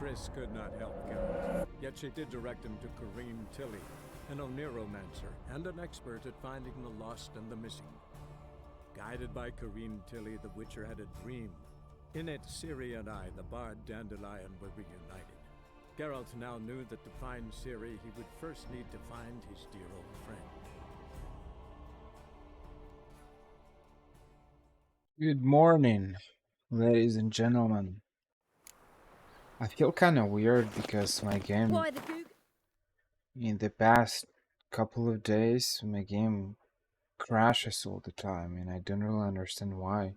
Eris could not help Geralt, yet she did direct him to Corrine Tilly, an Oniromancer and an expert at finding the lost and the missing. Guided by Corrine Tilly, the Witcher had a dream. In it, Ciri and I, the bard Dandelion, were reunited. Geralt now knew that to find Ciri, he would first need to find his dear old friend. Good morning, ladies and gentlemen. I feel kind of weird because my game, Why the goog? in the past couple of days, my game crashes all the time and I don't really understand why.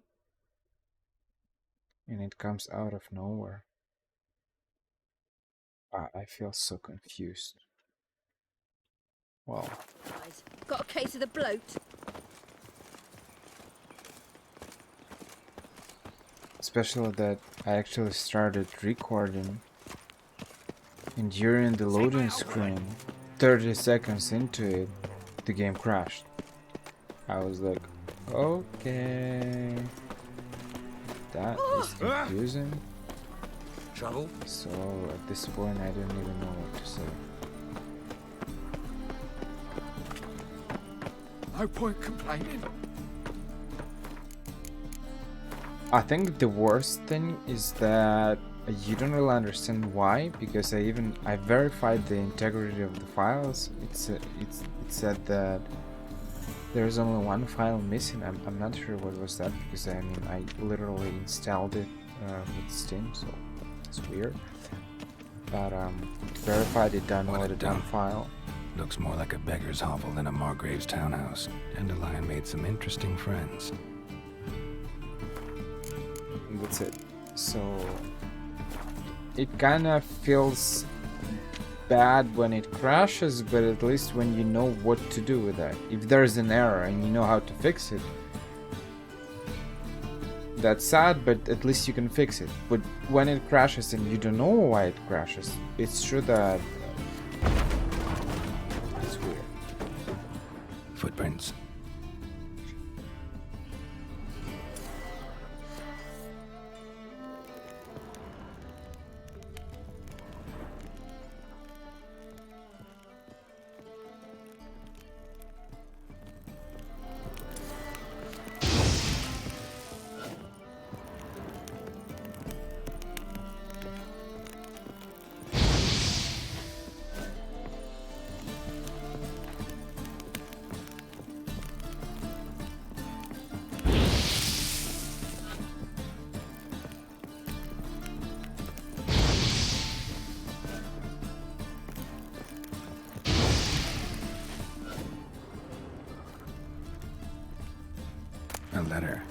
And it comes out of nowhere. I feel so confused. Well, Guys, got a case of the bloat? especially that I actually started recording and during the loading screen, 30 seconds into it, the game crashed. I was like, okay, that is confusing. Trouble? So at this point I don't even know what to say. No point complaining. I think the worst thing is that you don't really understand why, because I verified the integrity of the files. It said that there's only one file missing. I'm not sure what was that, because I mean I literally installed it with Steam, so it's weird. But verified it downloaded one file. Looks more like a beggar's hovel than a Margrave's townhouse. Dandelion made some interesting friends. And that's it. So it kind of feels bad when it crashes, but at least when you know what to do with that. If there's an error and you know how to fix it, that's sad, but at least you can fix it. But when it crashes and you don't know why it crashes, it's true that it's weird. Footprints. A letter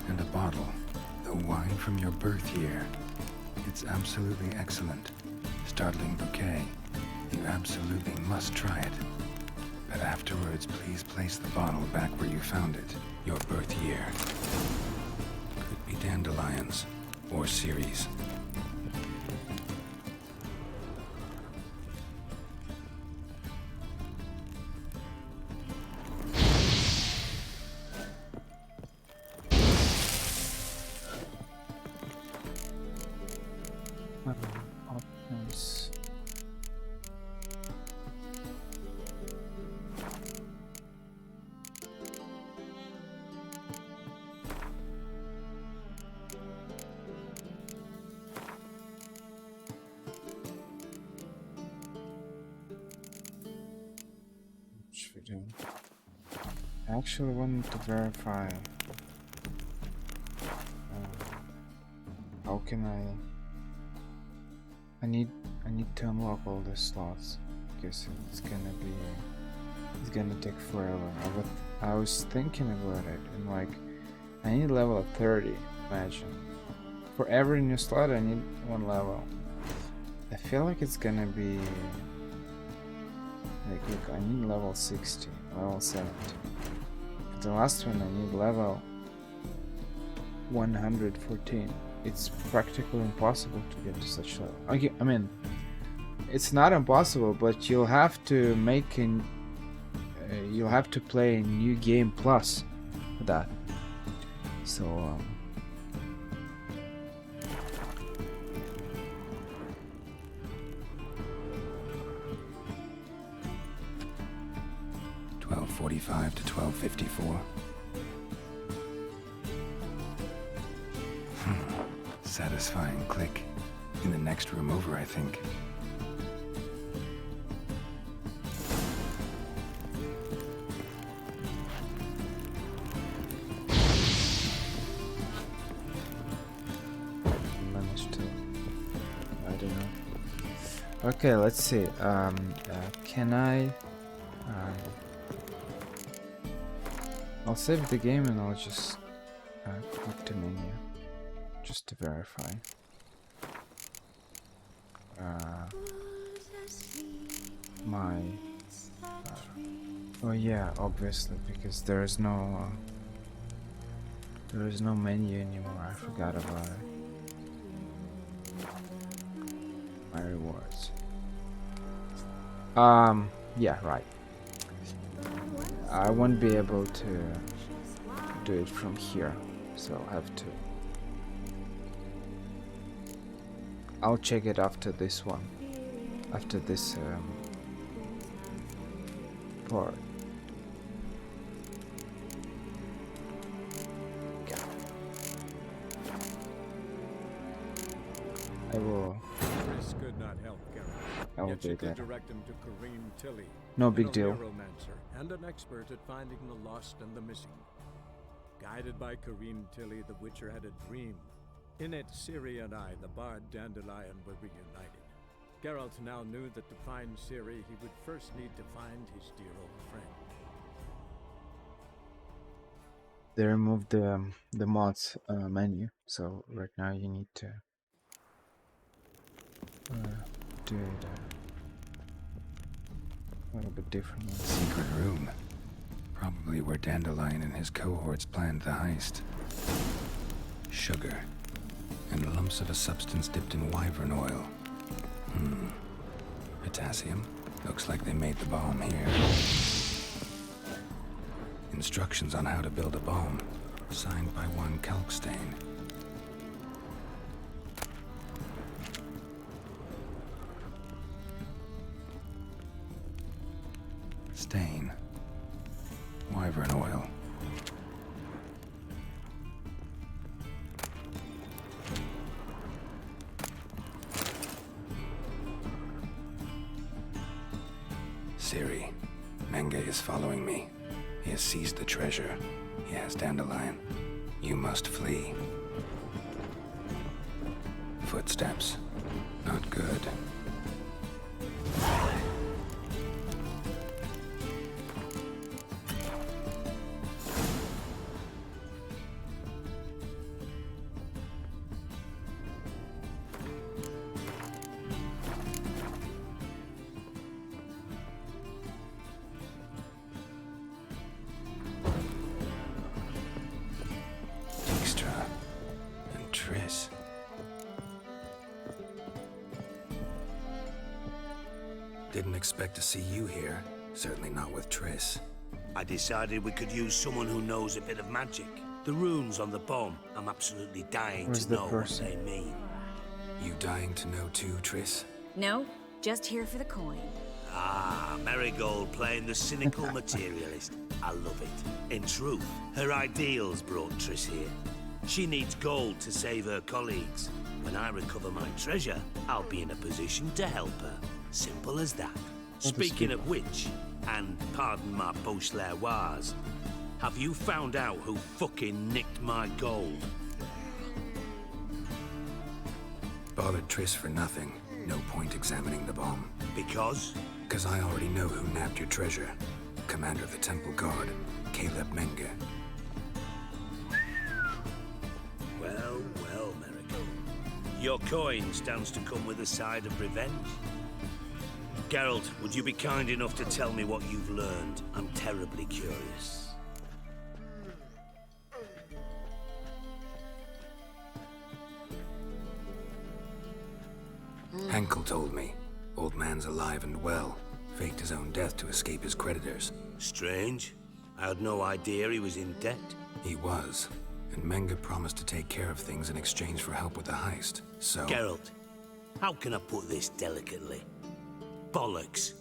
and a bottle. The wine from your birth year. It's absolutely excellent. Startling bouquet. You absolutely must try it. But afterwards, please place the bottle back where you found it. Your birth year. Could be dandelions or Ciri's. Options. What should we do? I actually wanted to verify. How can I need to unlock all the slots because it's gonna take forever. I was thinking about it and like I need level 30. Imagine for every new slot I need one level. I feel like it's gonna be like, look, I need level 60, level 70. For the last one I need level 114. It's practically impossible to get to such level. Okay, I mean, it's not impossible, but you'll have to you'll have to play a new game plus for that. So 1255 to 1254. Satisfying click. In the next room over, I think. Managed to. I don't know. Okay, let's see. Can I? I'll save the game and I'll just click the menu just to verify. Oh yeah, obviously, because there is no menu anymore. I forgot about it. My rewards. Yeah, right. I won't be able to do it from here, so I'll have to. I'll check it after this one. After this part. Okay. I will. This could not help Geralt. I will Yet do she could that. direct him to Kareem Tilly, No big deal. a neuromancer and an expert at finding the lost and the missing. Guided by Kareem Tilly, the Witcher had a dream. In it, Ciri and I, the bard Dandelion, were reunited. Geralt now knew that to find Ciri, he would first need to find his dear old friend. They removed the mods menu, so right now you need to do it a little bit differently. Secret room. Probably where Dandelion and his cohorts planned the heist. Sugar. And lumps of a substance dipped in wyvern oil. Potassium. Looks like they made the bomb here. Instructions on how to build a bomb. Signed by one Kalkstain. Stain. Wyvern oil. Ciri, Menge is following me. He has seized the treasure. He has Dandelion. You must flee. Footsteps. Not good. Dijkstra and Triss. Didn't expect to see you here. Certainly not with Triss. I decided we could use someone who knows a bit of magic. The runes on the bomb, I'm absolutely dying Where's to the know person? what they mean. You dying to know too, Triss? No, just here for the coin. Ah, Marigold playing the cynical materialist. I love it. In truth, her ideals brought Triss here. She needs gold to save her colleagues. When I recover my treasure, I'll be in a position to help her. Simple as that. Speaking of which, and pardon my Beauclervoise, have you found out who fucking nicked my gold? Bothered Triss for nothing. No point examining the bomb. Because? Because I already know who nabbed your treasure. Commander of the Temple Guard, Caleb Menge. Well, well, Marigold. Your coin stands to come with a side of revenge. Geralt, would you be kind enough to tell me what you've learned? I'm terribly curious. Henkel told me. Old man's alive and well. Faked his own death to escape his creditors. Strange. I had no idea he was in debt. He was. And Menge promised to take care of things in exchange for help with the heist. So... Geralt, how can I put this delicately? Bollocks.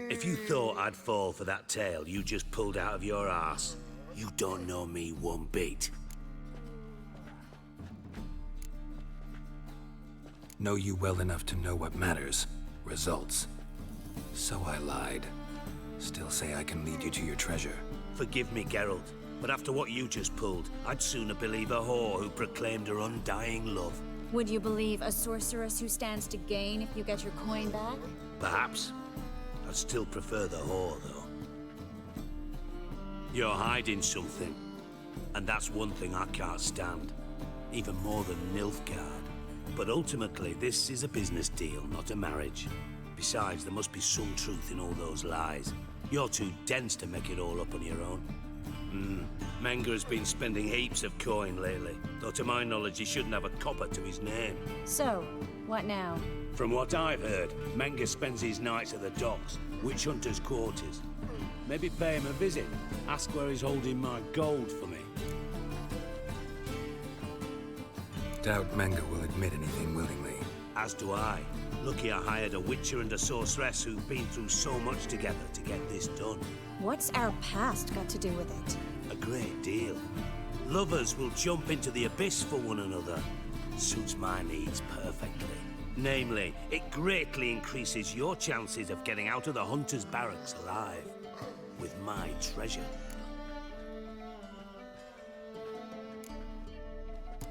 If you thought I'd fall for that tale you just pulled out of your arse, you don't know me one bit. Know you well enough to know what matters. Results. So I lied. Still say I can lead you to your treasure. Forgive me, Geralt, but after what you just pulled, I'd sooner believe a whore who proclaimed her undying love. Would you believe a sorceress who stands to gain if you get your coin back? Perhaps. I'd still prefer the whore, though. You're hiding something, and that's one thing I can't stand. Even more than Nilfgaard. But ultimately, this is a business deal, not a marriage. Besides, there must be some truth in all those lies. You're too dense to make it all up on your own. Menga has been spending heaps of coin lately, though to my knowledge he shouldn't have a copper to his name. So, what now? From what I've heard, Menga spends his nights at the docks, witch hunters' quarters. Maybe pay him a visit. Ask where he's holding my gold for me. Doubt Menga will admit anything willingly. As do I. Lucky I hired a witcher and a sorceress who've been through so much together to get this done. What's our past got to do with it? A great deal. Lovers will jump into the abyss for one another. Suits my needs perfectly. Namely, it greatly increases your chances of getting out of the hunter's barracks alive. With my treasure.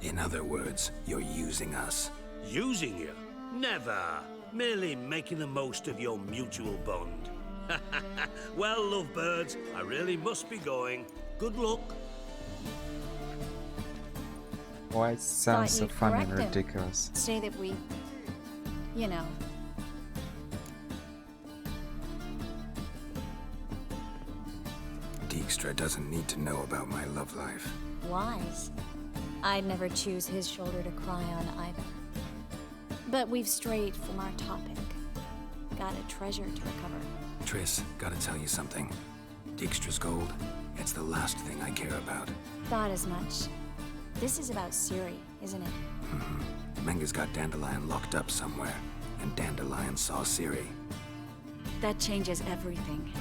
In other words, you're using us. Using you? Never. Merely making the most of your mutual bond. Well, lovebirds, I really must be going. Good luck. Why it sounds so you'd funny and correct him. ridiculous. Say that we... you know. Dijkstra doesn't need to know about my love life. Wise. I'd never choose his shoulder to cry on either. But we've strayed from our topic. Got a treasure to recover. Triss, gotta tell you something. Dijkstra's gold, it's the last thing I care about. Thought as much. This is about Ciri, isn't it? Menga's got Dandelion locked up somewhere, and Dandelion saw Ciri. That changes everything.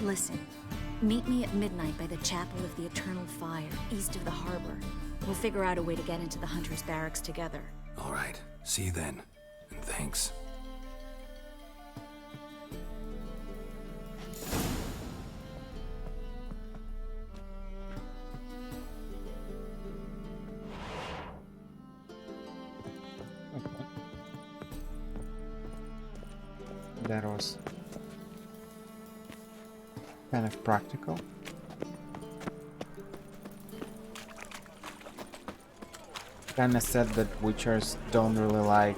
Listen, meet me at midnight by the Chapel of the Eternal Fire, east of the harbor. We'll figure out a way to get into the Hunter's Barracks together. All right, see you then, and thanks. That was kind of practical. Kinda said that witchers don't really like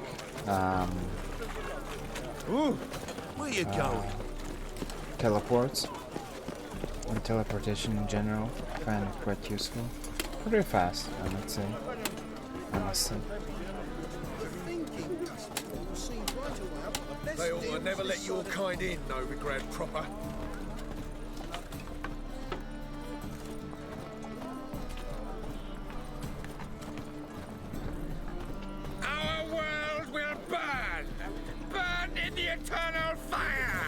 Ooh, where you going? teleports, and teleportation in general. Find it quite useful. Pretty fast, I would say. Honestly. They ought to never let your kind in, Novigrad proper. Our world will burn! Burn in the eternal fire!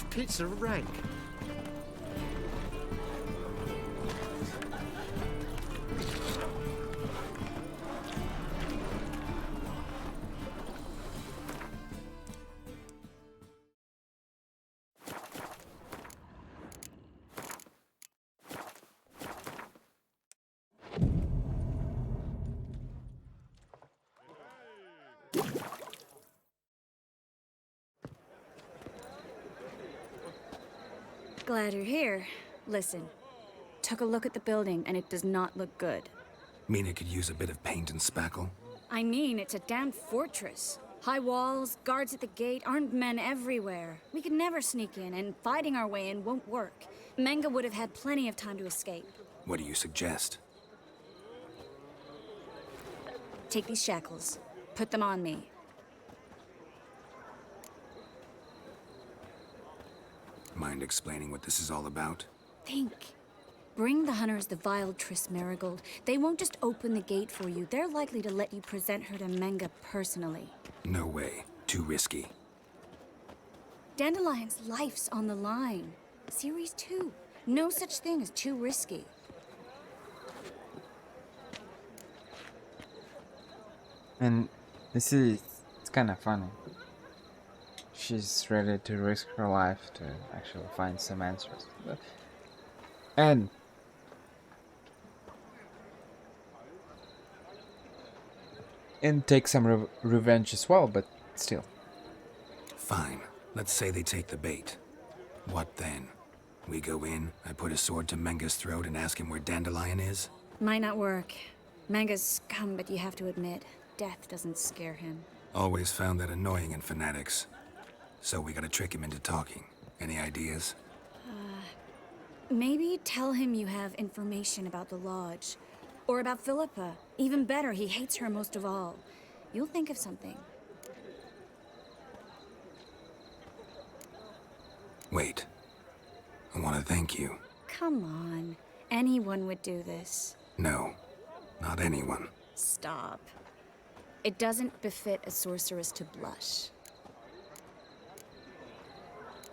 Pizza rank. Glad you're here. Listen, took a look at the building and it does not look good. Mean it could use a bit of paint and spackle? I mean, it's a damn fortress. High walls, guards at the gate, armed men everywhere. We could never sneak in, and fighting our way in won't work. Menga would have had plenty of time to escape. What do you suggest? Take these shackles. Put them on me. Mind explaining what this is all about? Think. Bring the hunters the vile Triss Marigold. They won't just open the gate for you. They're likely to let you present her to Menga personally. No way. Too risky. Dandelion's life's on the line. Series 2. No such thing as too risky. And it's kind of funny. She's ready to risk her life to actually find some answers. And take some revenge as well, but still. Fine. Let's say they take the bait. What then? We go in, I put a sword to Menga's throat and ask him where Dandelion is? Might not work. Menga's scum, but you have to admit, death doesn't scare him. Always found that annoying in fanatics. So we gotta trick him into talking. Any ideas? Maybe tell him you have information about the Lodge. Or about Philippa. Even better, he hates her most of all. You'll think of something. Wait. I want to thank you. Come on. Anyone would do this. No. Not anyone. Stop. It doesn't befit a sorceress to blush.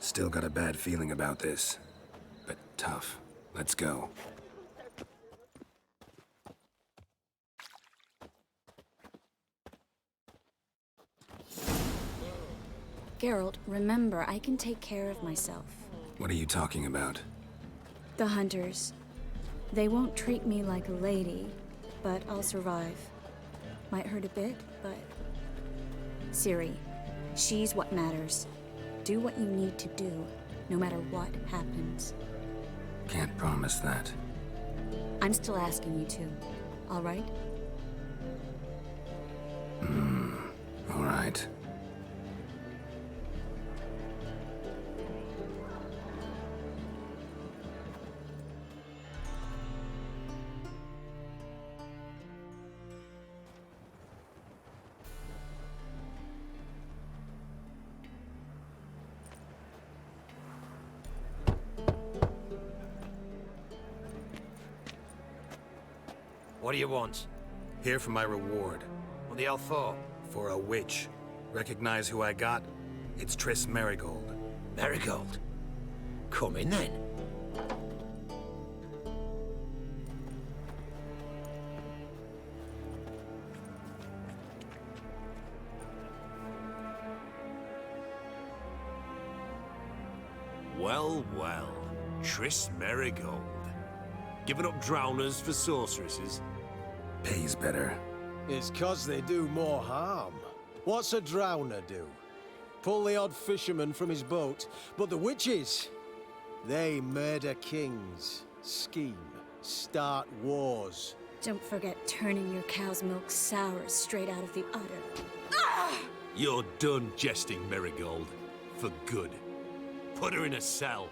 Still got a bad feeling about this. But tough. Let's go. Geralt, remember, I can take care of myself. What are you talking about? The hunters. They won't treat me like a lady, but I'll survive. Might hurt a bit, but... Ciri, she's what matters. Do what you need to do, no matter what happens. Can't promise that. I'm still asking you to, all right? All right. What do you want? Here for my reward. What the hell for? For a witch. Recognize who I got? It's Triss Marigold. Marigold. Come in then. Well, well. Triss Marigold. Giving up drowners for sorceresses? Pays better. It's 'cause they do more harm. What's a drowner do? Pull the odd fisherman from his boat. But the witches, they murder kings, scheme, start wars. Don't forget turning your cow's milk sour straight out of the udder. You're done jesting, Marigold. For good. Put her in a cell.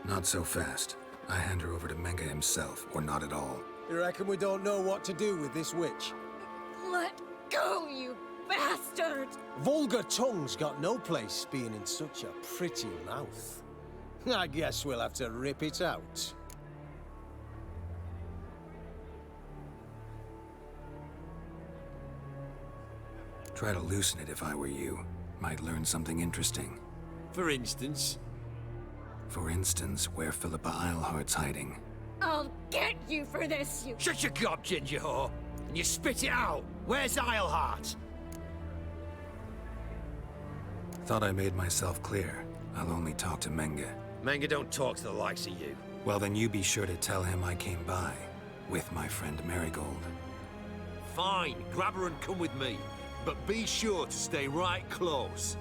Not so fast. I hand her over to Menga himself, or not at all. You reckon we don't know what to do with this witch? Let go, you bastard! Vulgar tongue's got no place being in such a pretty mouth. I guess we'll have to rip it out. Try to loosen it if I were you. Might learn something interesting. For instance? For instance, where Philippa Eilhart's hiding. I'll get you for this, you... Shut your gob, ginger whore! And you spit it out! Where's Eilhart? Thought I made myself clear. I'll only talk to Menga. Menga don't talk to the likes of you. Well, then you be sure to tell him I came by. With my friend Marigold. Fine, grab her and come with me. But be sure to stay right close.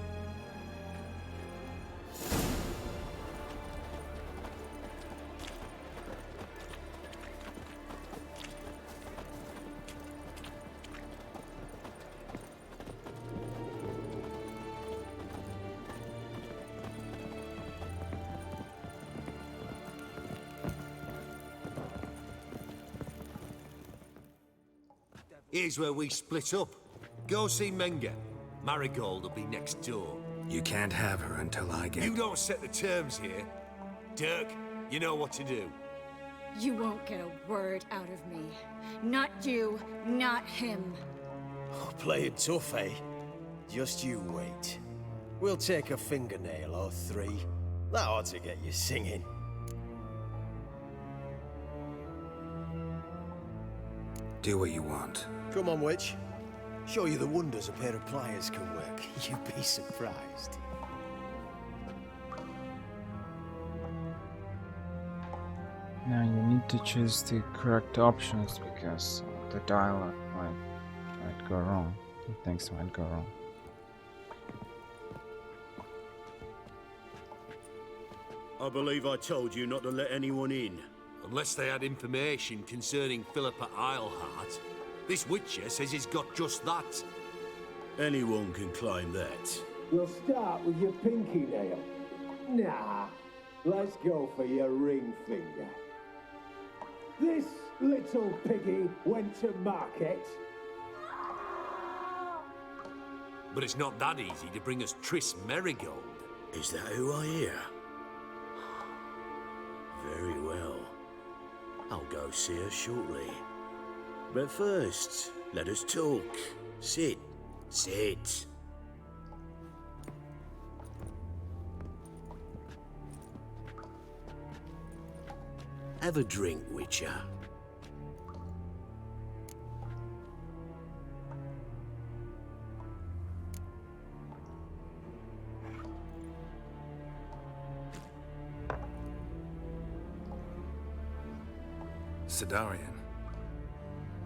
Here's where we split up. Go see Menga. Marigold will be next door. You can't have her until I get... You don't set the terms here. Dirk, you know what to do. You won't get a word out of me. Not you, not him. Oh, playing tough, eh? Just you wait. We'll take a fingernail or three. That ought to get you singing. Do what you want. Come on, witch. Show you the wonders a pair of pliers can work. You'd be surprised. Now you need to choose the correct options because the dialogue might go wrong. Things might go wrong. I believe I told you not to let anyone in. Unless they had information concerning Philippa Eilhart. This witcher says he's got just that. Anyone can claim that. We'll start with your pinky nail. Nah, let's go for your ring finger. This little piggy went to market. But it's not that easy to bring us Triss Merigold. Is that who I hear? Very well. I'll go see her shortly. But first, let us talk. Sit. Sit. Have a drink, Witcher. Sidarian.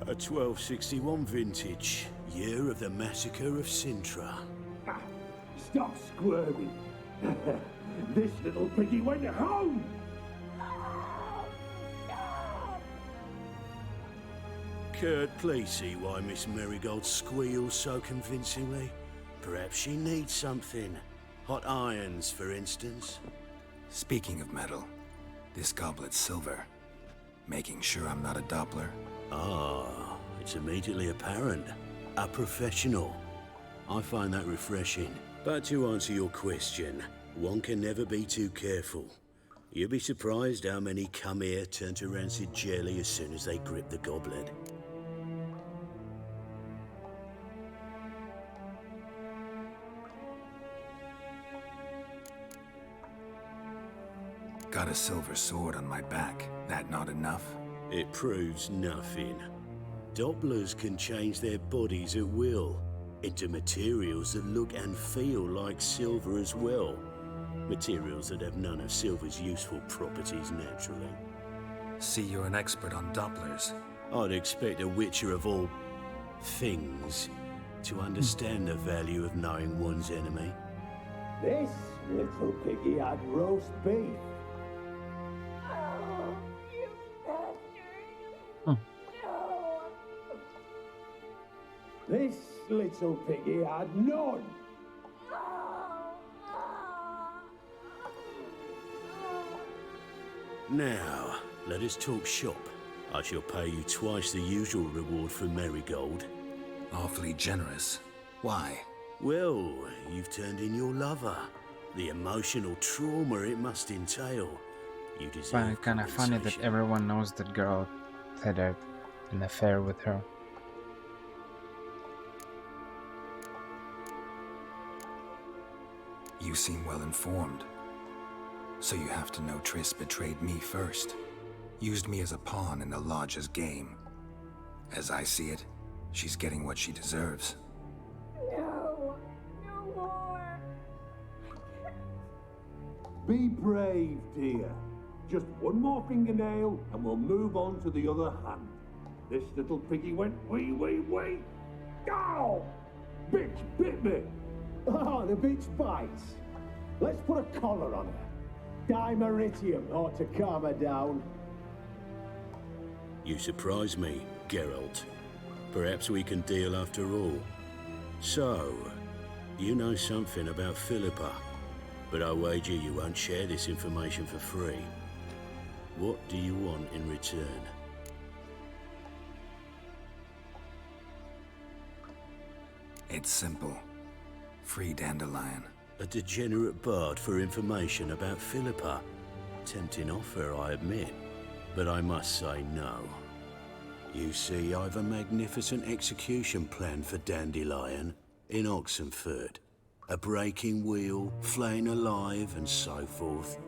A 1261 vintage, year of the massacre of Sintra. Stop squirming. This little piggy went home. Kurt, please see why Miss Merigold squeals so convincingly. Perhaps she needs something. Hot irons, for instance. Speaking of metal, this goblet's silver. Making sure I'm not a Doppler. Ah, it's immediately apparent. A professional. I find that refreshing. But to answer your question, one can never be too careful. You'll be surprised how many come here turn to rancid jelly as soon as they grip the goblet. Got a silver sword on my back. That not enough? It proves nothing. Dopplers can change their bodies at will, into materials that look and feel like silver as well. Materials that have none of silver's useful properties naturally. See, you're an expert on Dopplers. I'd expect a witcher of all things to understand the value of knowing one's enemy. This little piggy had roast beef. This little piggy had none. Now, let us talk shop. I shall pay you twice the usual reward for Merigold. Awfully generous. Why? Well, you've turned in your lover. The emotional trauma it must entail. You deserve Kind of funny that compensation. everyone knows that girl had an affair with her. You seem well informed. So you have to know Triss betrayed me first. Used me as a pawn in the Lodge's game. As I see it, she's getting what she deserves. No, no more. Be brave, dear. Just one more fingernail and we'll move on to the other hand. This little piggy went wee. Ow! Bitch bit me. Oh, the bitch bites. Let's put a collar on her. Dimeritium ought to calm her down. You surprise me, Geralt. Perhaps we can deal after all. So, you know something about Philippa, but I wager you won't share this information for free. What do you want in return? It's simple. Free Dandelion. A degenerate bard for information about Philippa. Tempting offer, I admit, but I must say no. You see, I've a magnificent execution plan for Dandelion in Oxenford. A breaking wheel, flaying alive, and so forth.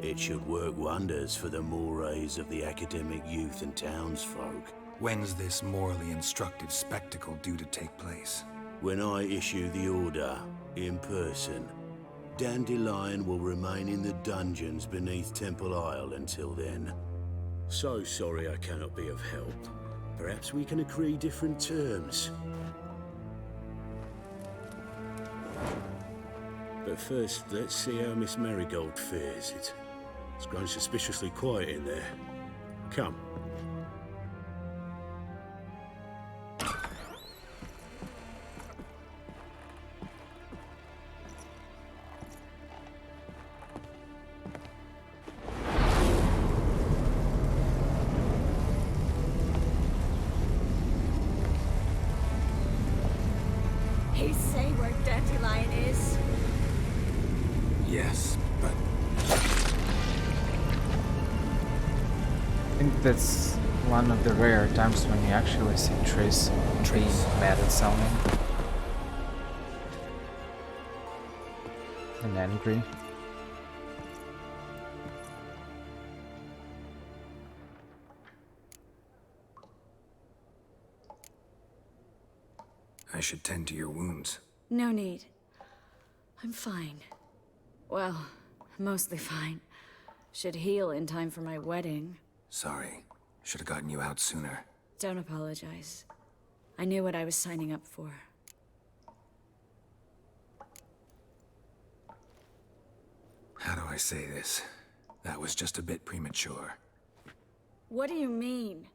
It should work wonders for the mores of the academic youth and townsfolk. When's this morally instructive spectacle due to take place? When I issue the order, in person. Dandelion will remain in the dungeons beneath Temple Isle until then. So sorry I cannot be of help. Perhaps we can agree different terms. But first, let's see how Miss Marigold fares. It's grown suspiciously quiet in there. Come. He say where Dandelion is? Yes, but I think that's one of the rare times when you actually see Triss being mad at someone. And angry. I should tend to your wounds. No need. I'm fine. Well, mostly fine. Should heal in time for my wedding. Sorry. Should have gotten you out sooner. Don't apologize. I knew what I was signing up for. How do I say this? That was just a bit premature. What do you mean?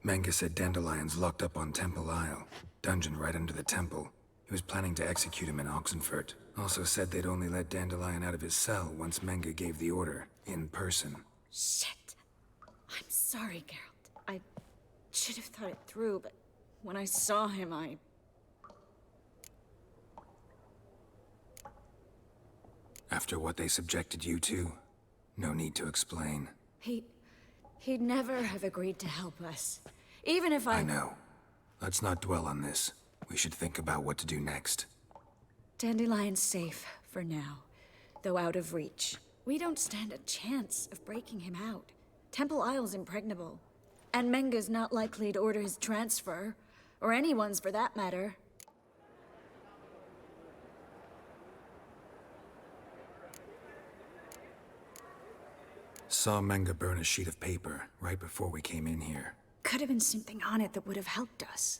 Menge said Dandelion's locked up on Temple Isle. Dungeon right under the temple. He was planning to execute him in Oxenfurt. Also said they'd only let Dandelion out of his cell once Menge gave the order, in person. Shit. I'm sorry, Geralt. I should have thought it through, but when I saw him, After what they subjected you to, no need to explain. He'd never have agreed to help us. Even if I know. Let's not dwell on this. We should think about what to do next. Dandelion's safe, for now. Though out of reach. We don't stand a chance of breaking him out. Temple Isle's impregnable. And Menge's not likely to order his transfer. Or anyone's for that matter. Saw Menge burn a sheet of paper right before we came in here. Could have been something on it that would have helped us.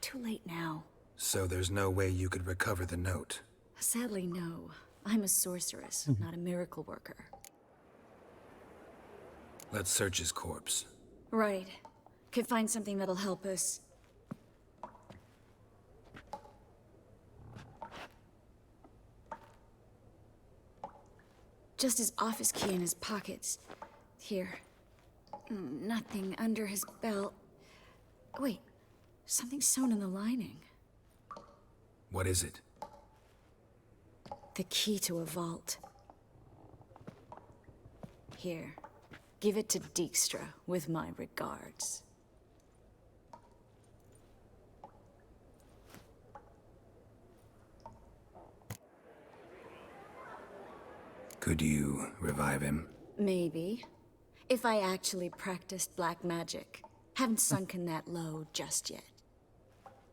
Too late now. So there's no way you could recover the note? Sadly, no. I'm a sorceress, not a miracle worker. Let's search his corpse. Right. Could find something that'll help us. Just his office key in his pockets. Here. Nothing under his belt. Wait. Something sewn in the lining. What is it? The key to a vault. Here. Give it to Dijkstra, with my regards. Could you revive him? Maybe. If I actually practiced black magic. Haven't sunken that low just yet.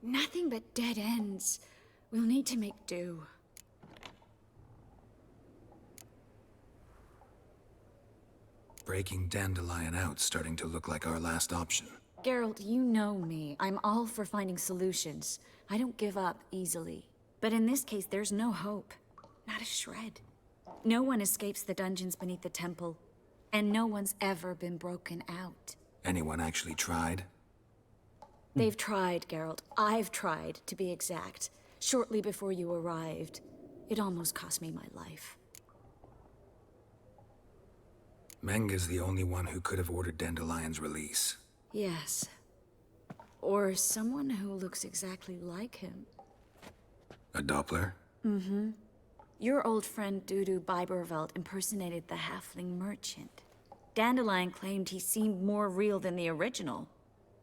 Nothing but dead ends. We'll need to make do. Breaking Dandelion out's starting to look like our last option. Geralt, you know me. I'm all for finding solutions. I don't give up easily. But in this case, there's no hope. Not a shred. No one escapes the dungeons beneath the temple. And no one's ever been broken out. Anyone actually tried? They've tried, Geralt. I've tried, to be exact. Shortly before you arrived. It almost cost me my life. Menge's the only one who could have ordered Dandelion's release. Yes. Or someone who looks exactly like him. A Doppler? Mm-hmm. Your old friend Dudu Biberveld impersonated the halfling merchant. Dandelion claimed he seemed more real than the original.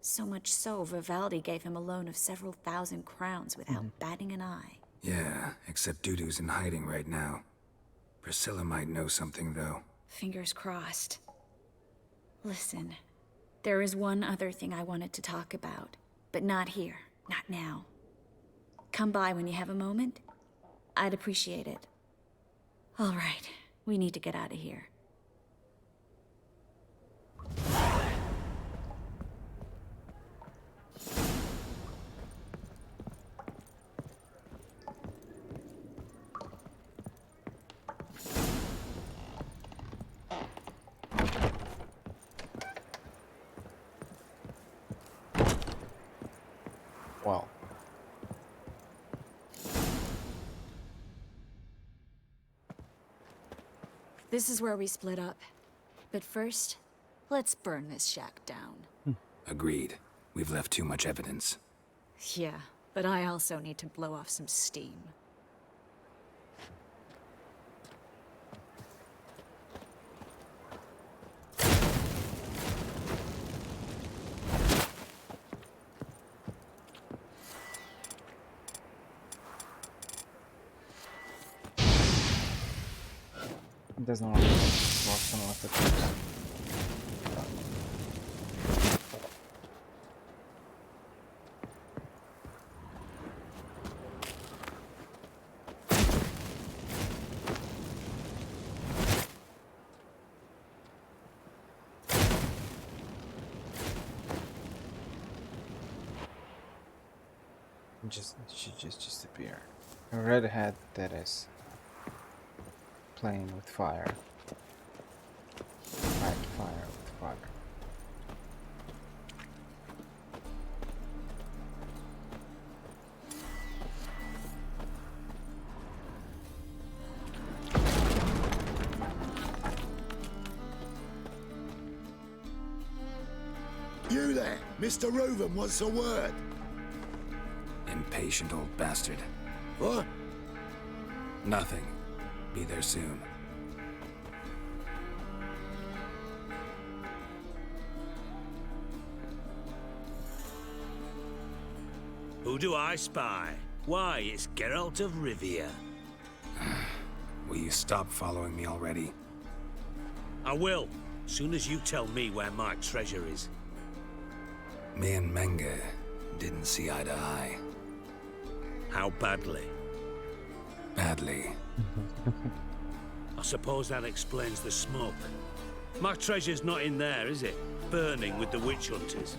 So much so, Vivaldi gave him a loan of several thousand crowns without batting an eye. Yeah, except Dudu's in hiding right now. Priscilla might know something, though. Fingers crossed. Listen, there is one other thing I wanted to talk about, but not here, not now. Come by when you have a moment. I'd appreciate it. All right, we need to get out of here. Wow. This is where we split up. But first, let's burn this shack down. Agreed. We've left too much evidence. Yeah, but I also need to blow off some steam. It doesn't work unless it works. Should just disappear. A redhead that is playing with fire. Fight fire with fire. You there, Mr. Reuven wants a word. Impatient old bastard. What? Nothing. Be there soon. Who do I spy? Why, it's Geralt of Rivia. Will you stop following me already? I will, soon as you tell me where my treasure is. Me and Menge didn't see eye to eye. How badly? Badly. I suppose that explains the smoke. My treasure's not in there, is it? Burning with the witch hunters.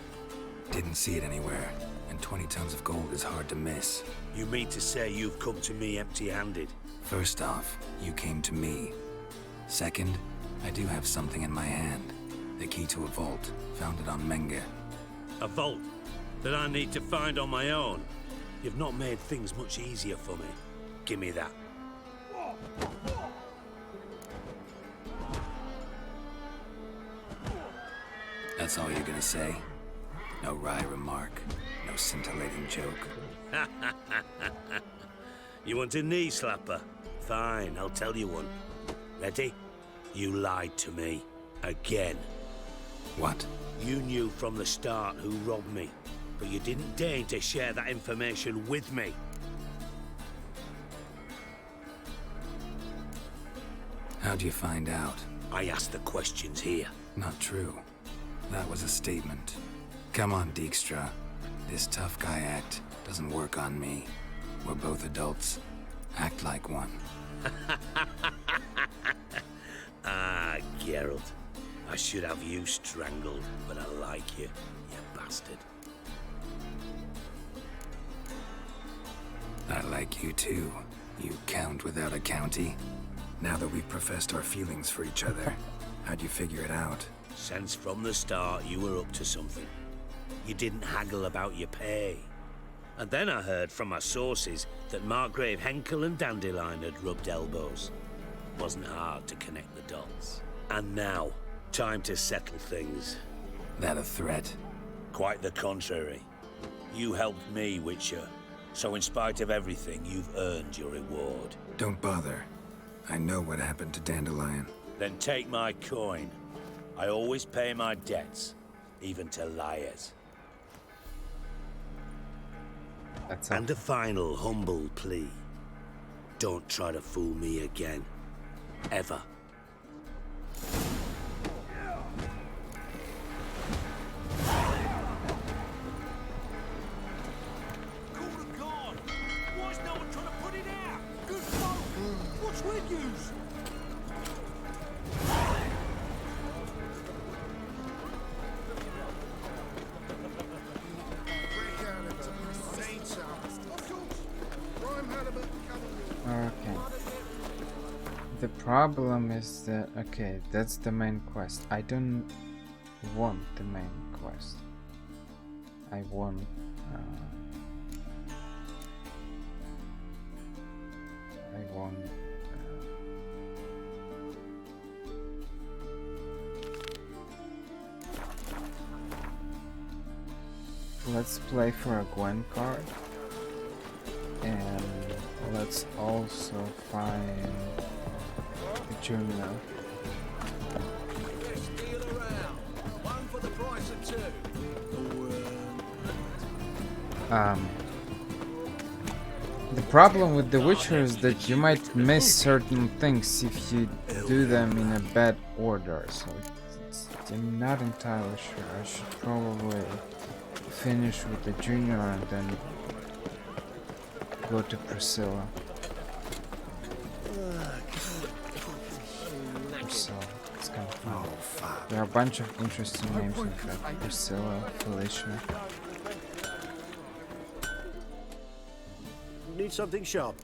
Didn't see it anywhere, and 20 tons of gold is hard to miss. You mean to say you've come to me empty-handed? First off, you came to me. Second, I do have something in my hand. The key to a vault, found it on Menge. A vault that I need to find on my own? You've not made things much easier for me. Give me that. That's all you're gonna say? No wry remark, no scintillating joke. You want a knee slapper? Fine, I'll tell you one. Ready? You lied to me. Again. What? You knew from the start who robbed me, but you didn't deign to share that information with me. How'd you find out? I asked the questions here. Not true. That was a statement. Come on, Dijkstra. This tough guy act doesn't work on me. We're both adults. Act like one. Ah, Geralt. I should have you strangled, but I like you, you bastard. I like you too, you count without a county. Now that we've professed our feelings for each other, how'd you figure it out? Since from the start you were up to something. You didn't haggle about your pay. And then I heard from my sources that Margrave Henkel and Dandelion had rubbed elbows. Wasn't hard to connect the dots. And now, time to settle things. That a threat? Quite the contrary. You helped me, Witcher. So in spite of everything, you've earned your reward. Don't bother. I know what happened to Dandelion. Then take my coin. I always pay my debts, even to liars. That's And a final humble plea. Don't try to fool me again. Ever. Okay. The problem is that, okay, that's the main quest. I don't want the main quest. I want let's play for a Gwent card, and let's also find the journal. The problem with The Witcher is that you might miss certain things if you do them in a bad order, so I'm not entirely sure. I should probably finish with the junior and then go to Priscilla. Priscilla, it's kind of fun. There are a bunch of interesting names in fact. Priscilla, Felicia. Need something sharp?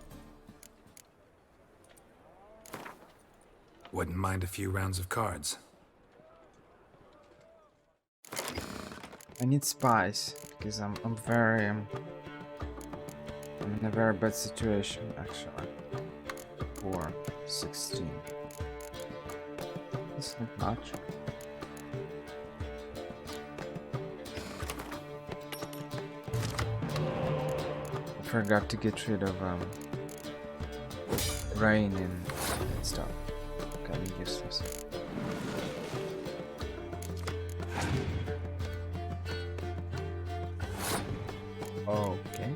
Wouldn't mind a few rounds of cards. I need spies because I'm in a very bad situation actually. 4, 16. That's not much. I forgot to get rid of rain and stuff. Kind of useless. Okay.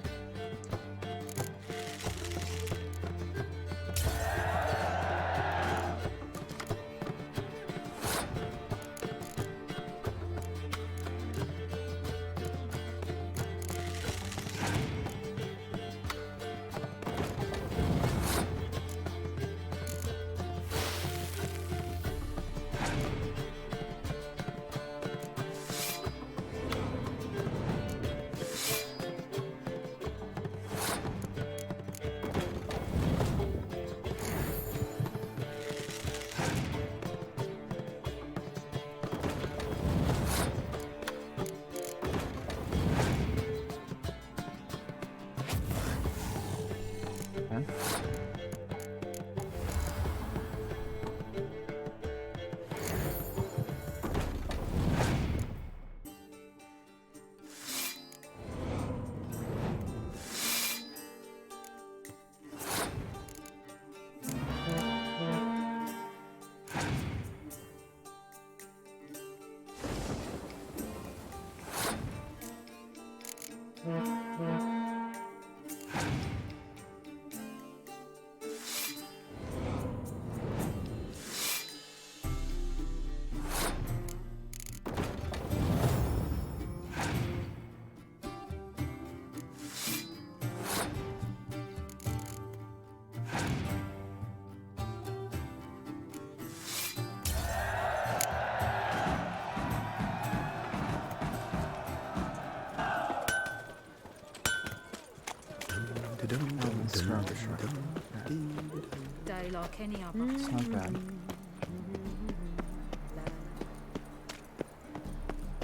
It's not bad.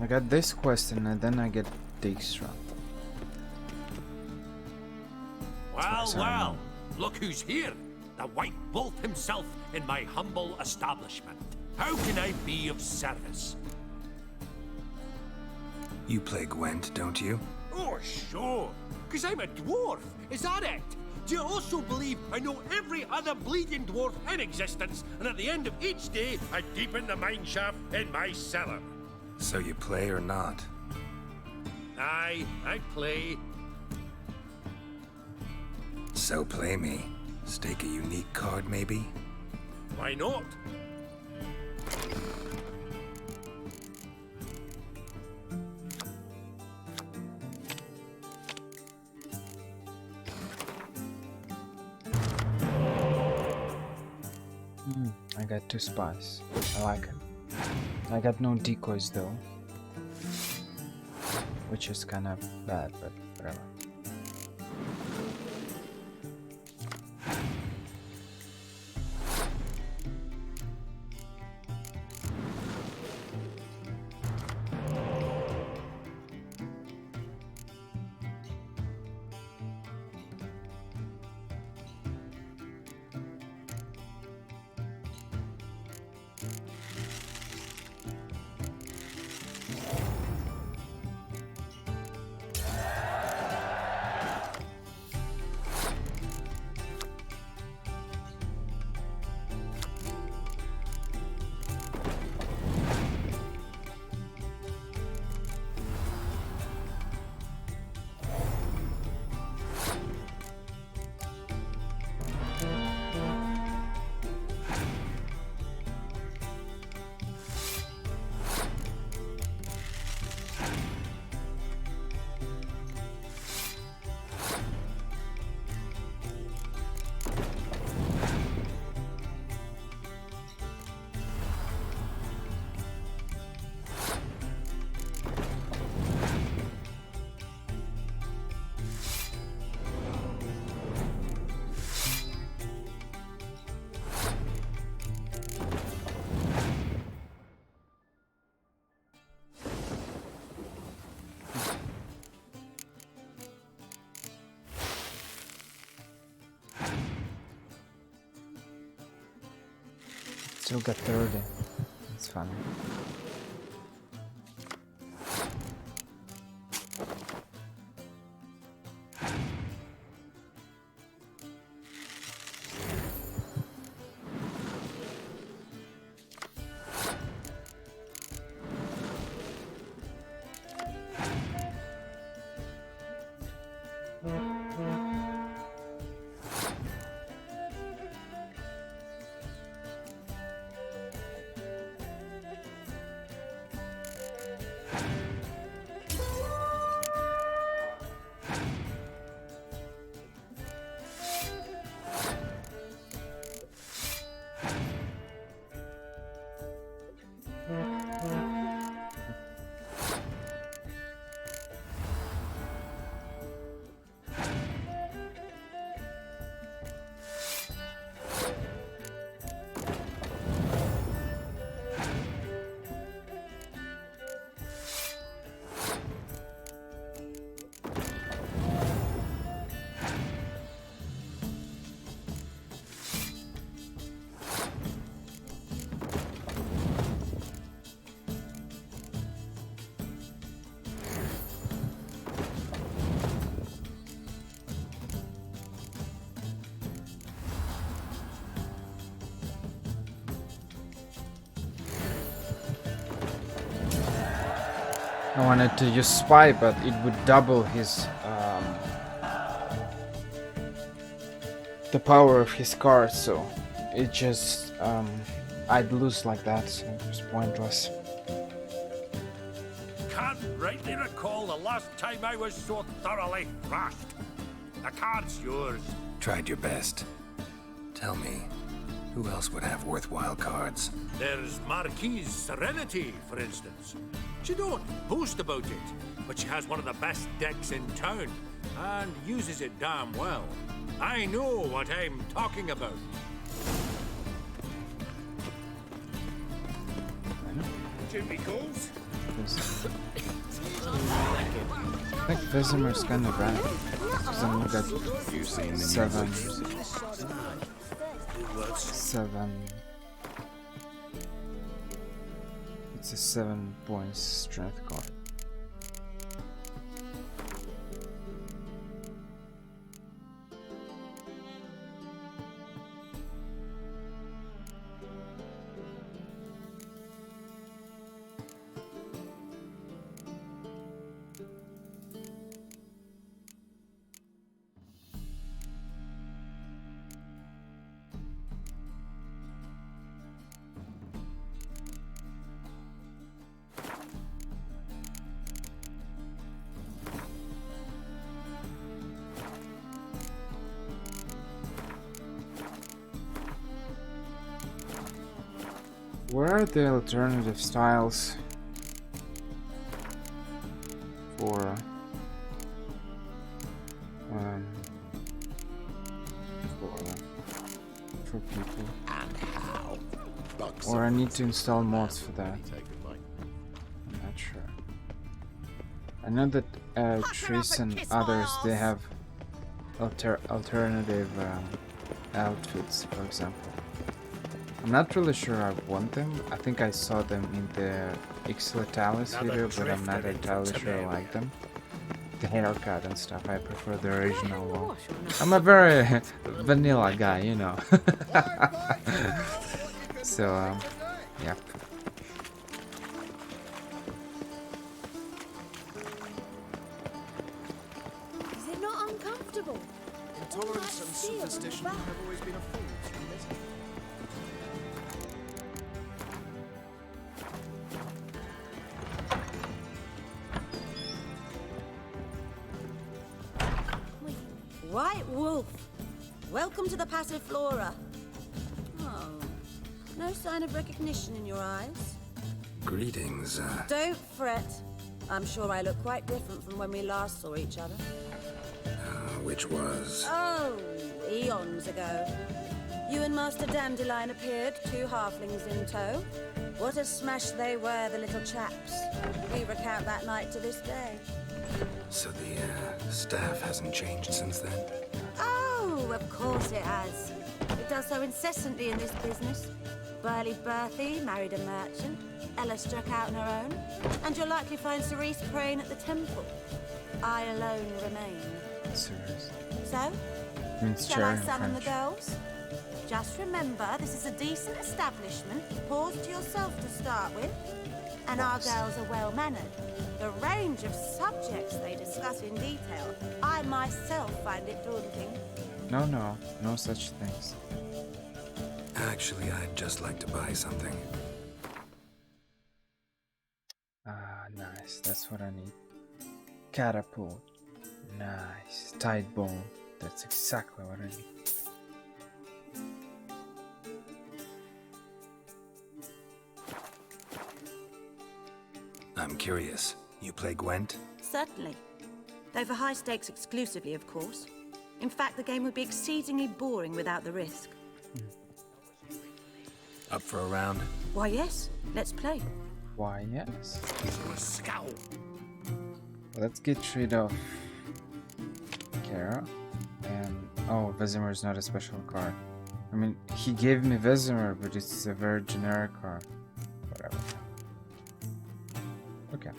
I got this quest and then I get Dijkstra. Well, look who's here. The White Wolf himself in my humble establishment. How can I be of service? You play Gwent, don't you? Oh, sure. Because I'm a dwarf. Is that it? Do you also believe I know every other bleeding dwarf in existence, and at the end of each day, I deepen the mine shaft in my cellar? So you play or not? Aye, I play. So play me. Stake a unique card, maybe? Why not? I got 2 spies. I like it. I got no decoys though, which is kind of bad, but whatever. Still got 30. It's funny. I wanted to use spy, but it would double his the power of his card, so it just I'd lose like that, so it was pointless. Can't rightly recall the last time I was so thoroughly thrashed. The card's yours. Tried your best. Tell me, who else would have worthwhile cards? There's Marquise Serenity, for instance. She don't boast about it, but she has one of the best decks in town, and uses it damn well. I know what I'm talking about. Jimmy goes. I think Visimer's kind of bad, because I only got 7. It's a 7 points strength card. Where are the alternative styles for people? And how? Or I need to install mods for that. I'm not sure. I know that Triss and others, they have alternative outfits, for example. I'm not really sure I want them. I think I saw them in the Scoia'tael video, but I'm not entirely sure I like them. The haircut and stuff, I prefer the original one. I'm a very vanilla guy, you know. So, yeah. Is it not uncomfortable? Intolerance and superstition have always been a fool's religion. White Wolf, welcome to the Passiflora. Oh, no sign of recognition in your eyes. Greetings, Don't fret. I'm sure I look quite different from when we last saw each other. which was... Oh, eons ago. You and Master Dandelion appeared, 2 halflings in tow. What a smash they were, the little chaps. We recount that night to this day. So the staff hasn't changed since then? Oh, of course it has. It does so incessantly in this business. Burly Berthie married a merchant. Ella struck out on her own. And you'll likely find Cerise praying at the temple. I alone remain. Serious. So? Shall I summon the girls? Just remember, this is a decent establishment. Pause to yourself to start with. And our girls are well-mannered. The range of subjects they discuss in detail, I myself find it daunting. No such things. Actually, I'd just like to buy something. Ah, nice. That's what I need. Catapult. Nice. Tight bone. That's exactly what I need. I'm curious. You play Gwent? Certainly. Though for high stakes exclusively, of course. In fact, the game would be exceedingly boring without the risk. Up for a round? Why, yes. Let's play. Why, yes. A scowl. Let's get rid of Kara. And oh, Vesemir is not a special card. I mean, he gave me Vesemir, but it's a very generic card. Whatever. Okay.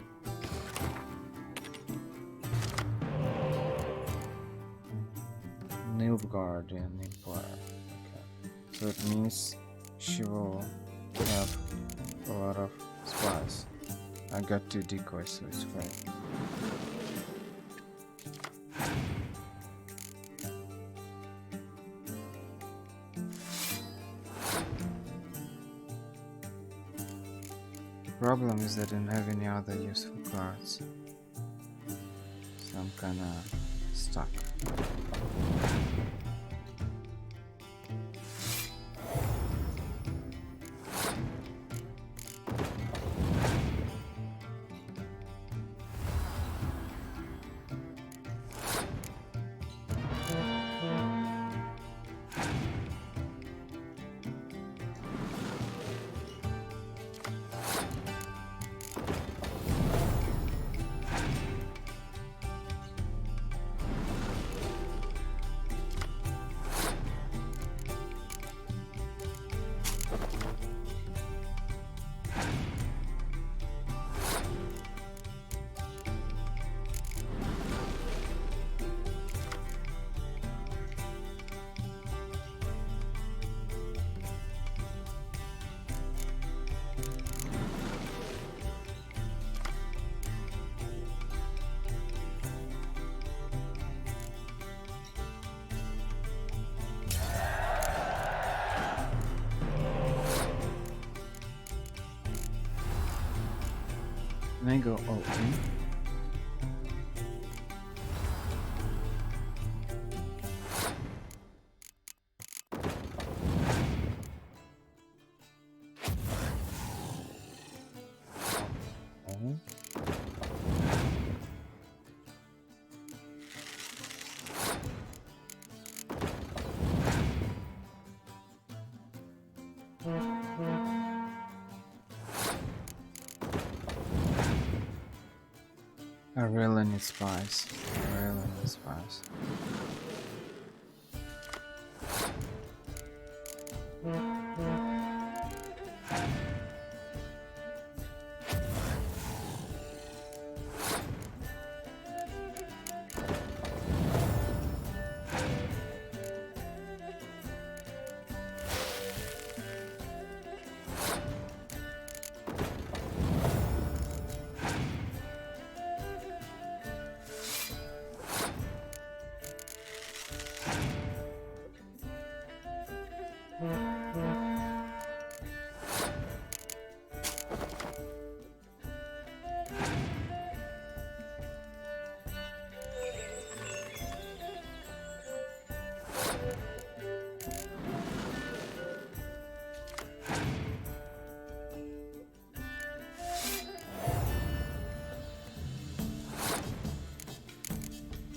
Nilfgaard and Empire. Okay. So it means she will have a lot of spies. I got 2 decoys, so it's great. Problem is that I don't have any other useful cards, so I'm kinda stuck. And I go all in. I really need spice. I really need spice.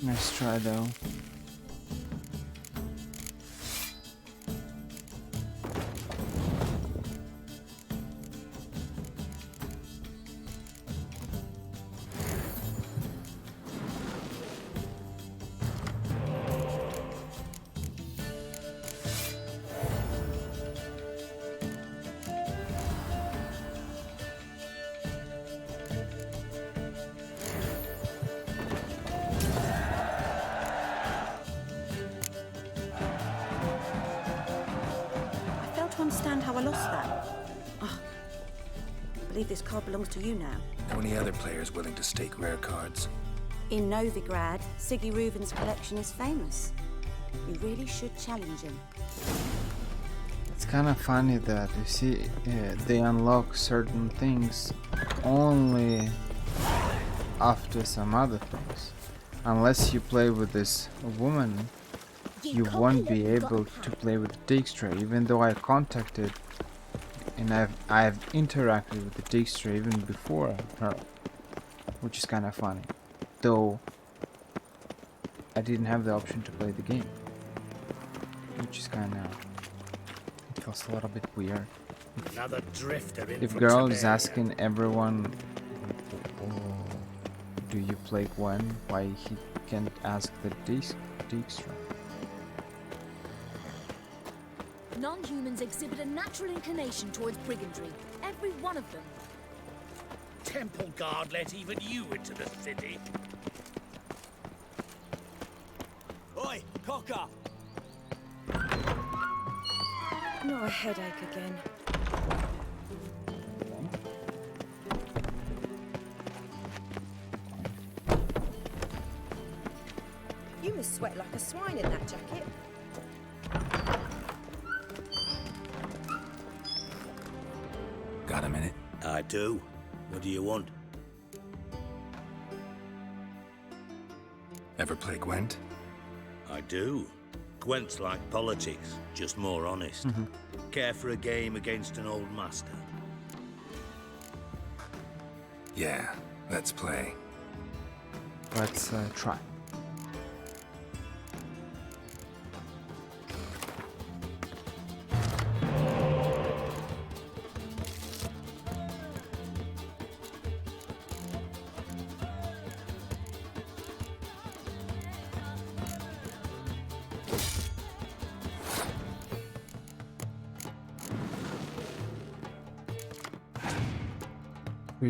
Nice try though. Understand how I lost that. Oh, I believe this card belongs to you now. Know any other players willing to stake rare cards? In Novigrad, Siggy Reuven's collection is famous. You really should challenge him. It's kind of funny that you see they unlock certain things only after some other things. Unless you play with this woman, you won't be able to play with Dijkstra, even though I contacted and I've interacted with the Dijkstra even before her, which is kind of funny. Though I didn't have the option to play the game, which is kind of, it feels a little bit weird. Another drifter in If girl is asking everyone, do you play Gwent, why he can't ask the Dijkstra? Non-humans exhibit a natural inclination towards brigandry. Every one of them. Temple guard let even you into the city. Oi, cocker! Not a headache again. You must sweat like a swine in that jacket. Got a minute? I do. What do you want? Ever play Gwent? I do. Gwent's like politics, just more honest. Care for a game against an old master? Yeah, let's play. Let's try.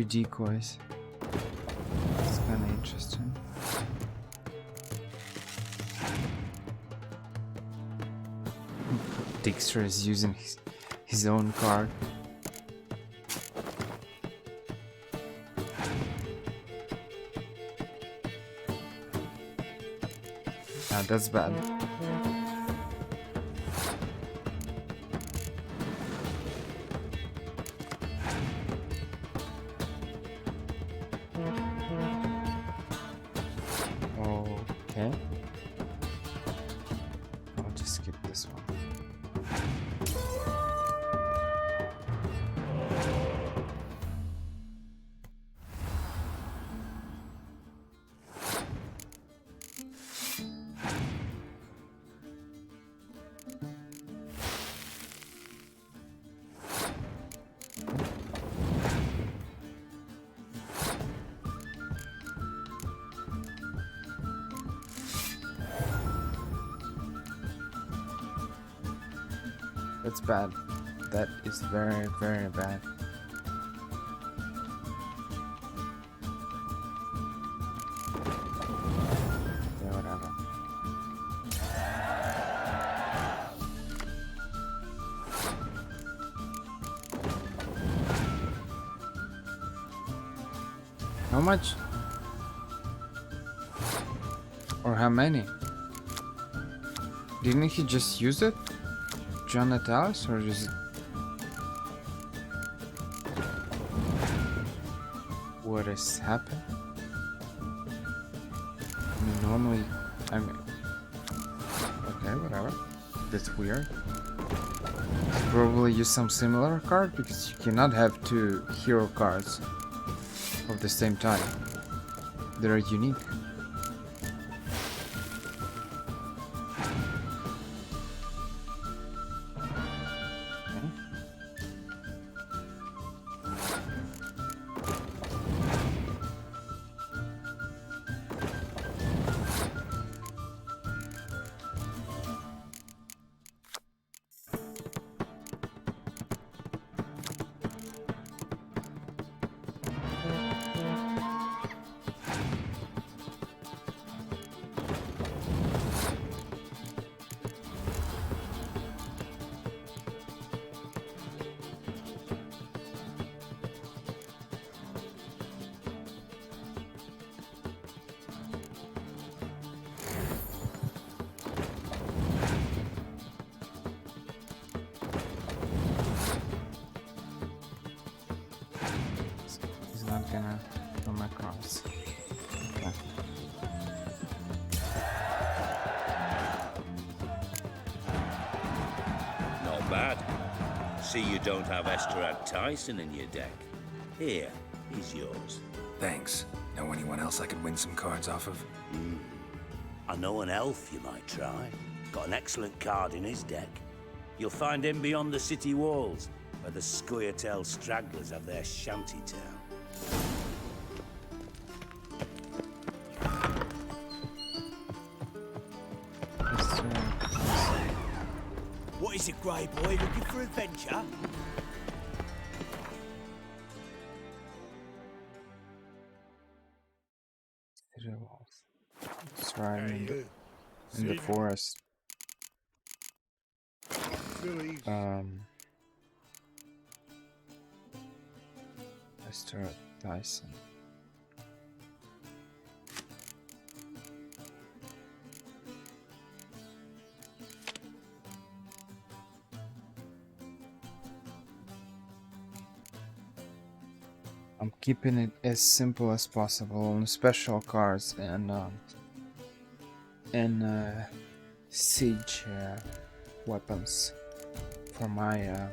Decoys. It's kind of interesting. Dijkstra is using his own card. Ah, that's bad. Okay. I'll just skip this one. That's bad. That is very, very bad. Yeah, whatever. How much? Or how many? Didn't he just use it? Scoia'tael, or is it? What has happened? I mean, normally, okay, whatever. That's weird. Probably use some similar card because you cannot have two hero cards of the same type. They are unique. Gonna come across. Okay. Not bad. See you don't have Estrad Tyson in your deck. Here, he's yours. Thanks. Know anyone else I could win some cards off of? I know an elf you might try. Got an excellent card in his deck. You'll find him beyond the city walls, where the Scoia'tael stragglers have their shanty town. What is it, Grey Boy? Looking for adventure? It's right in the forest. Mr. Tyson. I'm keeping it as simple as possible on special cards and siege weapons for my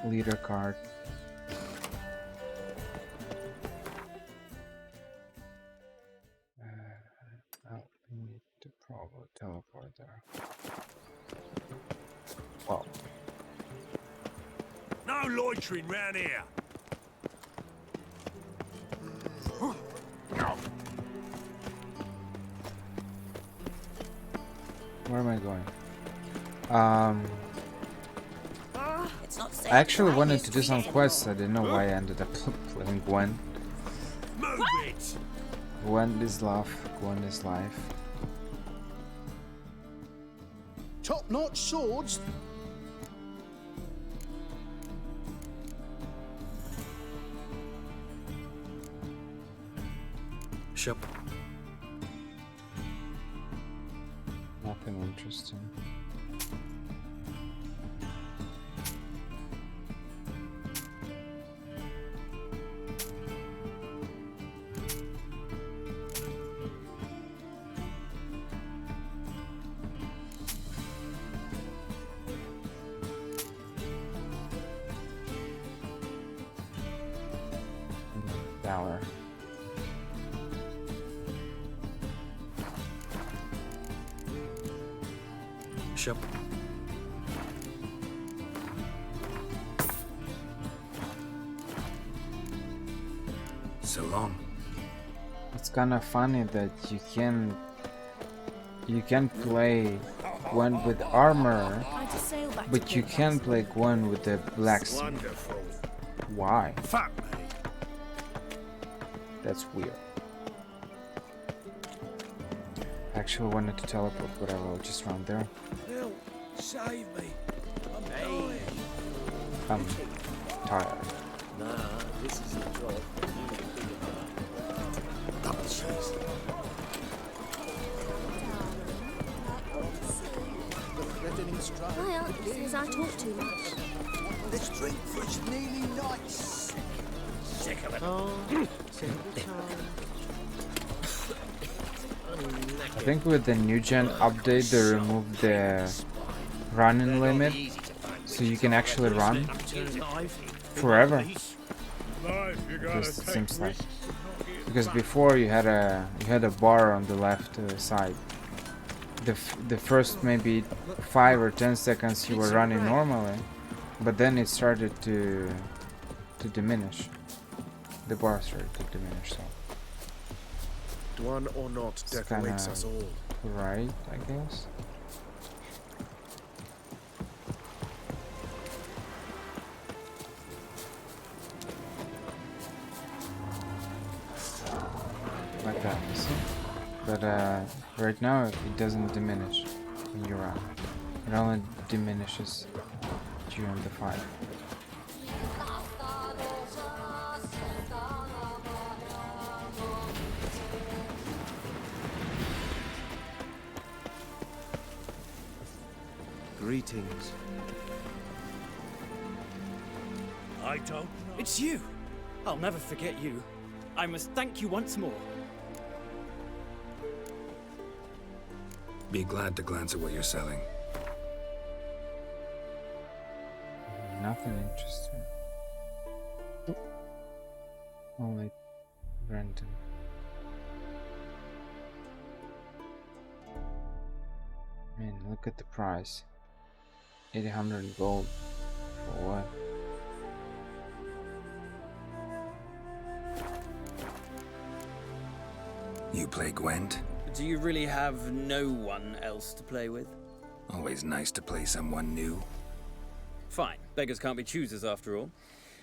leader card. I'll need to probably teleport there. Well, No loitering round here. where am I going? It's not safe I actually to wanted hide to do some history quests. I anymore. didn't know why I ended up playing Gwent. Move it! Gwent is love, Gwent is life. Top-notch swords? Shop. Nothing interesting. Valor. Shop. So long. Let's It's kind of funny that you can play Gwent with armor, but you can't play Gwent with the blacksmith. Why? Fuck me. That's weird. Actually wanted to teleport, but I will just run there. Help! Save me! I'm dying. I'm tired. Nah, this is the job. Double cheese. My aunt says I talk too much. Let's drink for it's nearly nice. Sick of it. I think with the new gen update they removed the running limit, so you can actually run forever. Because it seems like, because before you had a bar on the left side. The first maybe 5 or 10 seconds you were running normally, but then it started to diminish. The bar started to diminish. So one or not decorates us all. Right, I guess. Like that, you see? But right now it doesn't diminish when you run. It only diminishes during the fight. Greetings. I don't know. It's you! I'll never forget you. I must thank you once more. Be glad to glance at what you're selling. Nothing interesting. Only random. Man, look at the price. 800 gold. For what? You play Gwent? Do you really have no one else to play with? Always nice to play someone new. Fine. Beggars can't be choosers after all.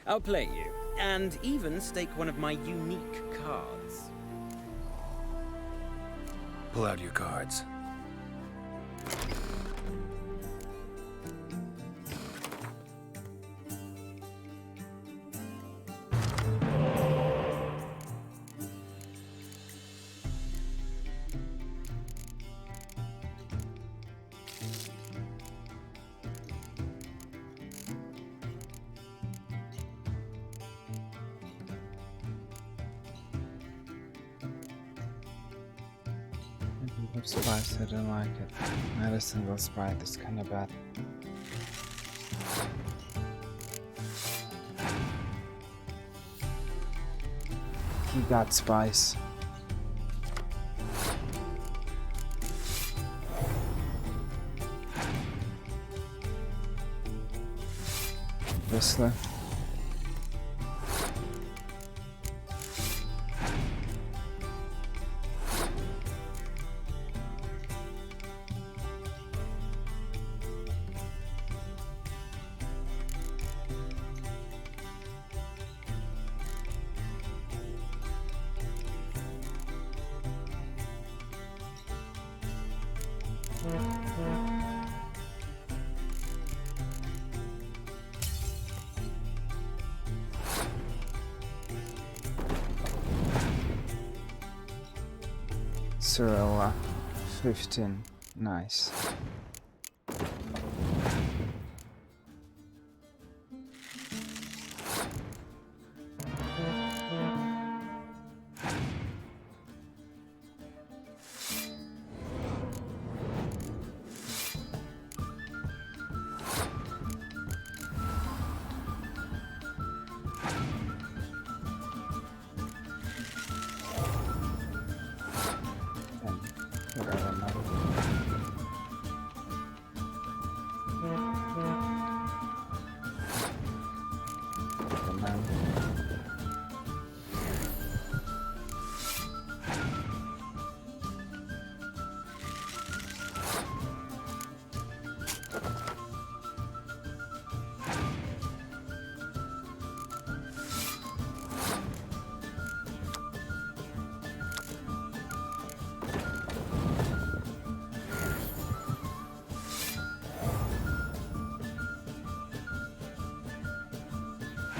I'll play you, and even stake one of my unique cards. Pull out your cards. Spice, I don't like it. Not a single spice, it's kinda bad. You got spice. Whistler. Soothsayer 15, nice.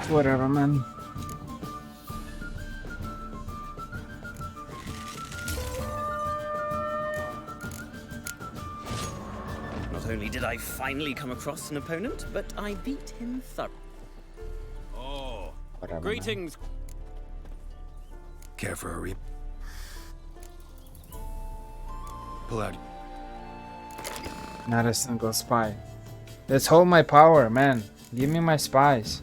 Whatever, man. Not only did I finally come across an opponent, but I beat him thoroughly. Oh, Whatever, greetings. Care for a reap? Pull out. Not a single spy. Let's hold my power, man. Give me my spies.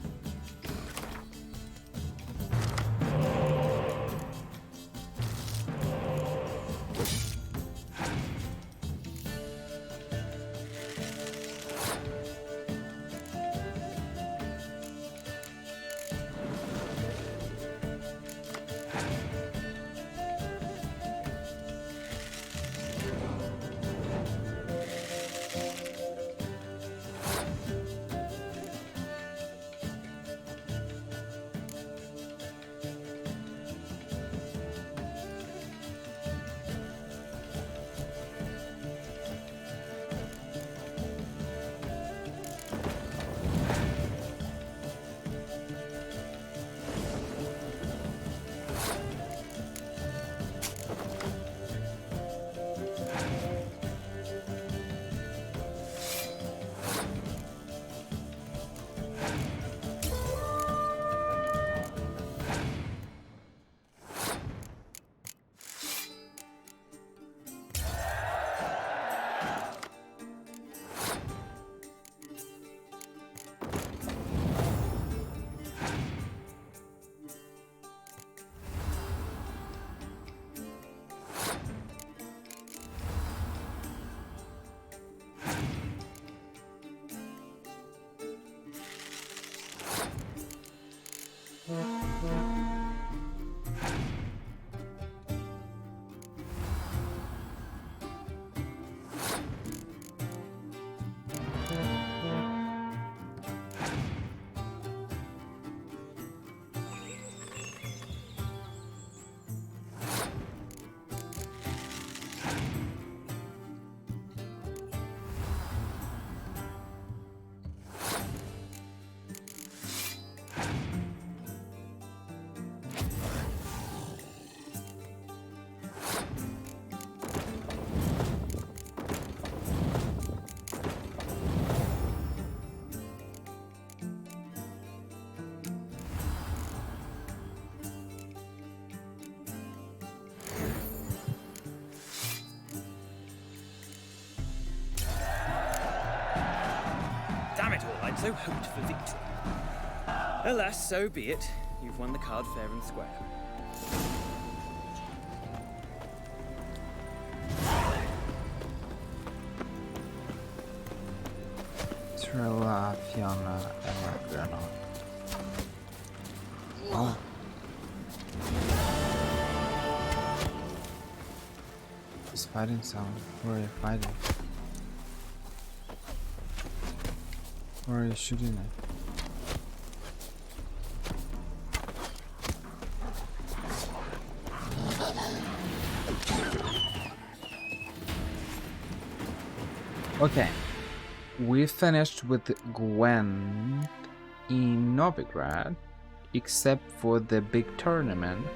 I'd so hoped for victory. Alas, so be it. You've won the card fair and square. Trilla, Fiona, and Granada. Oh. He's fighting someone. Where are you fighting? Where are you shooting at? Okay, we finished with Gwent in Novigrad, except for the big tournament,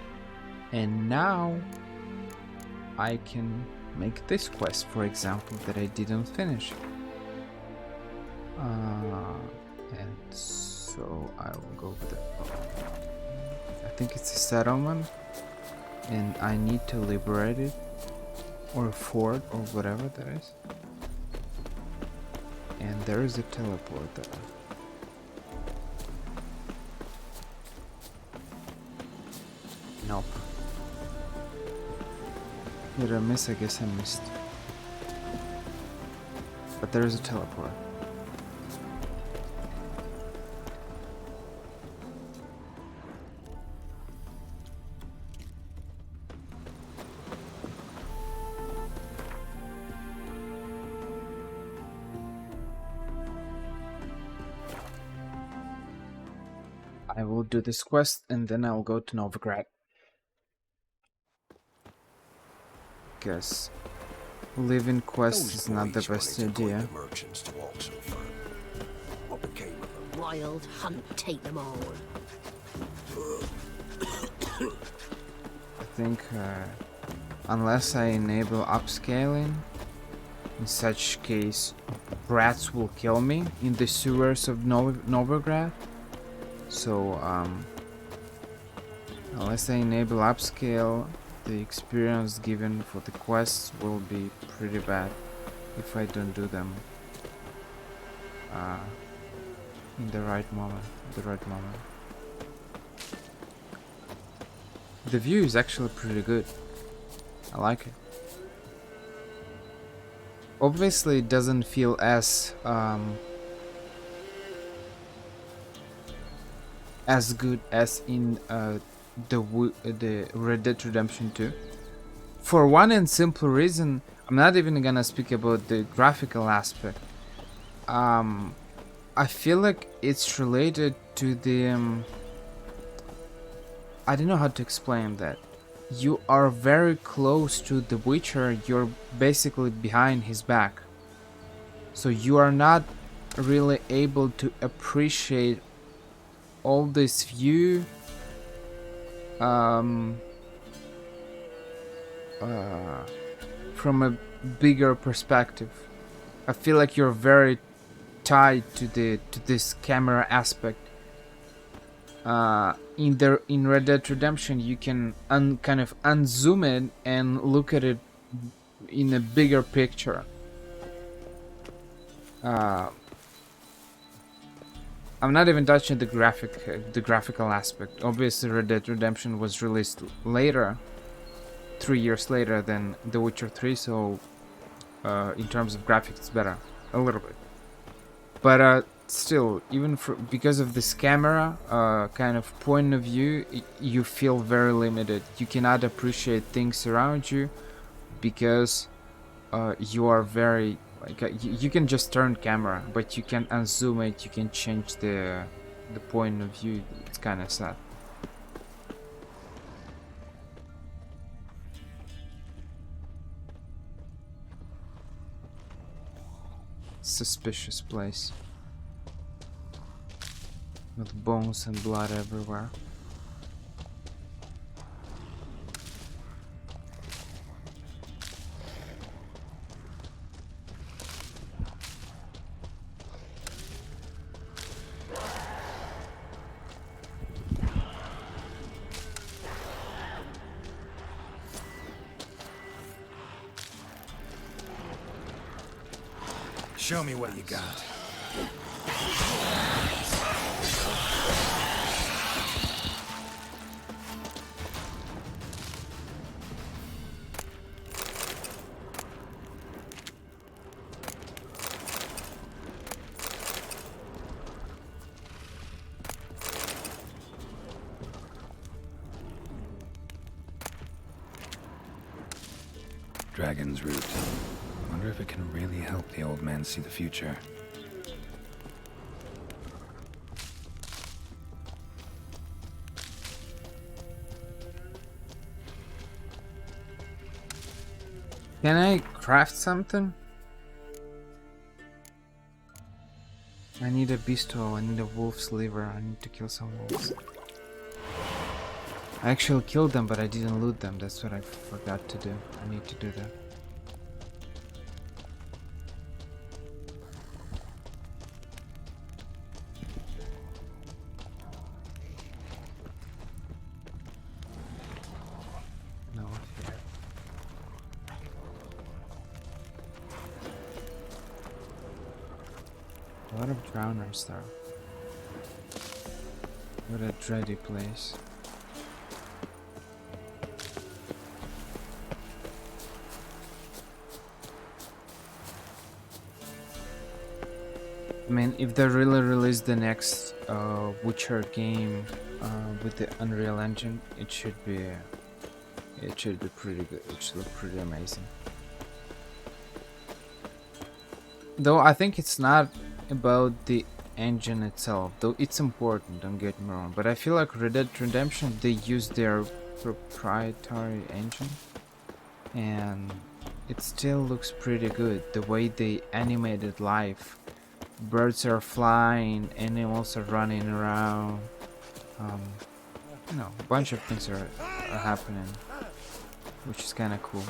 and now I can make this quest, for example, that I didn't finish. And so I will go with it. I think it's a settlement, and I need to liberate it, or a fort, or whatever that is. And there is a teleport there. Nope. Did I miss? I guess I missed. But there is a teleport. I will do this quest and then I'll go to Novigrad. Guess living quest is not the best idea. Wild hunt, take them all. I think unless I enable upscaling, in such case rats will kill me in the sewers of Novigrad. So unless I enable upscale, the experience given for the quests will be pretty bad if I don't do them in the right moment. The view is actually pretty good. I like it. Obviously, it doesn't feel as good as in the Red Dead Redemption 2. For one and simple reason, I'm not even gonna speak about the graphical aspect. I feel like it's related to the I don't know how to explain that. You are very close to the Witcher, you're basically behind his back. So you are not really able to appreciate all this view from a bigger perspective. I feel like you're very tied to this camera aspect. In Red Dead Redemption, you can kind of unzoom it and look at it in a bigger picture. I'm not even touching the graphical aspect. Obviously, Red Dead Redemption was released later, 3 years later than The Witcher 3, so in terms of graphics, it's better a little bit. But still, even because of this camera kind of point of view, you feel very limited. You cannot appreciate things around you because you are very you can just turn camera, but you can unzoom it. You can change the point of view. It's kind of sad. Suspicious place with bones and blood everywhere. Show me what you got. Dragonsroot. Wonder if it can really help the old man see the future. Can I craft something? I need a beastol, I need a wolf's liver, I need to kill some wolves. I actually killed them, but I didn't loot them. That's what I forgot to do. I need to do that. No fear. A lot of drowners though. What a dready place. I mean, if they really release the next Witcher game with the Unreal Engine, it should be pretty good. It should look pretty amazing. Though I think it's not about the engine itself, though it's important, don't get me wrong. But I feel like Red Dead Redemption, they use their proprietary engine, and it still looks pretty good. The way they animated life. Birds are flying, animals are running around. you know, a bunch of things are happening, which is kind of cool.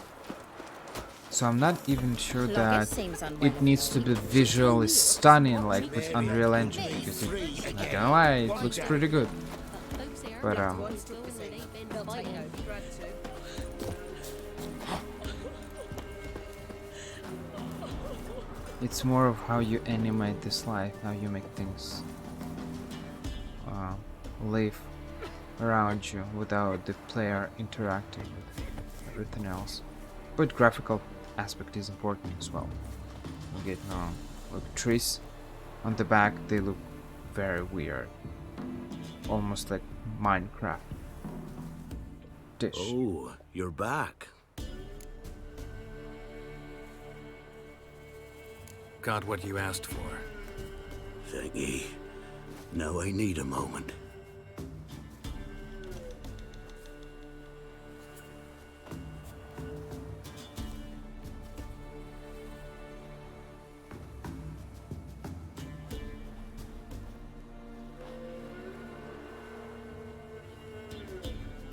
So I'm not even sure that it needs to be visually stunning like with Unreal Engine, because I'm not gonna lie, it looks pretty good. But it's more of how you animate this life, how you make things live around you without the player interacting with everything else. But graphical aspect is important as well. You get look, trees on the back, they look very weird, almost like Minecraft. Dish. Oh, you're back. Got what you asked for. Thanky. Now I need a moment.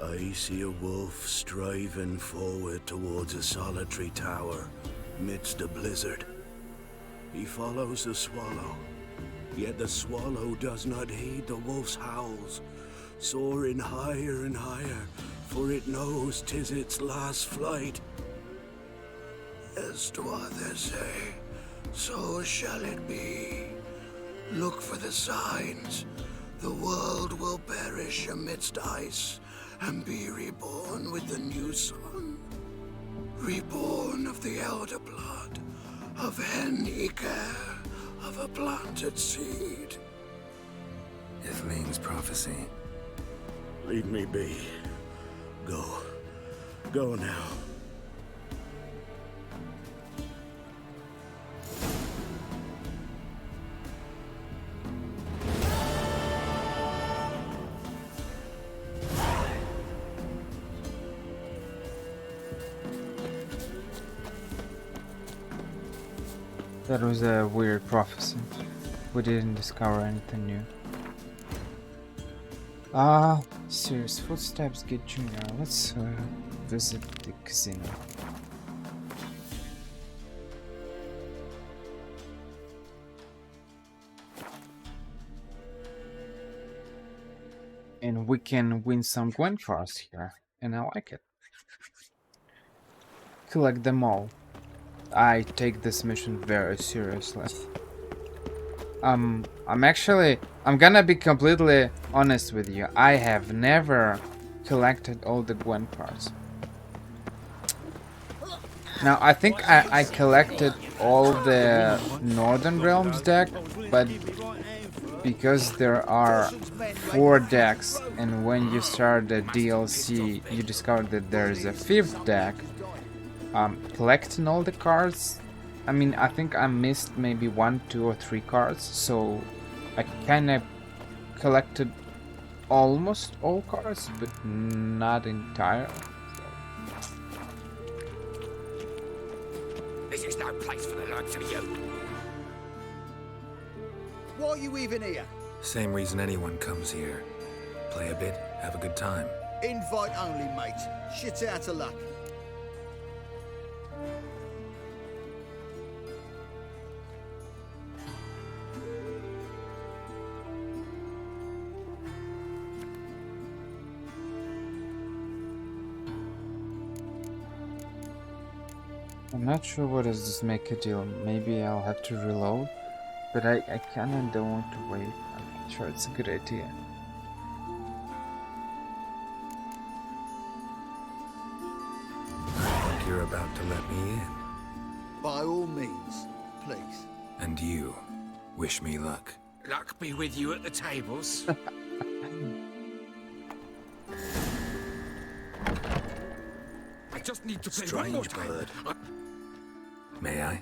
I see a wolf striving forward towards a solitary tower midst a blizzard. He follows the swallow, yet the swallow does not heed the wolf's howls, soaring higher and higher, for it knows 'tis its last flight. As to others say, so shall it be. Look for the signs. The world will perish amidst ice, and be reborn with the new sun. Reborn of the elder blood, of Hen-Iker, of a planted seed. Ithling's prophecy. Leave me be. Go. Go now. That was a weird prophecy. We didn't discover anything new. Serious footsteps get Junior. Let's visit the casino. And we can win some Gwent cards here, and I like it. Collect them all. I take this mission very seriously. I'm gonna be completely honest with you. I have never collected all the Gwent cards. Now, I think I collected all the Northern Realms deck, but because there are 4 decks, and when you start the DLC, you discover that there is a 5th deck. Collecting all the cards, I mean, I think I missed maybe 1, 2, or 3 cards, so I kind of collected almost all cards, but not entire. This is no place for the likes of you. Why are you even here? Same reason anyone comes here. Play a bit, have a good time. Invite only, mate. Shit out of luck. I'm not sure what does this make a deal. Maybe I'll have to reload, but I kinda don't want to wait. I'm not sure it's a good idea. I think you're about to let me in. By all means, please. And you, wish me luck. Luck be with you at the tables. I just need to play one more time. Bird. May I?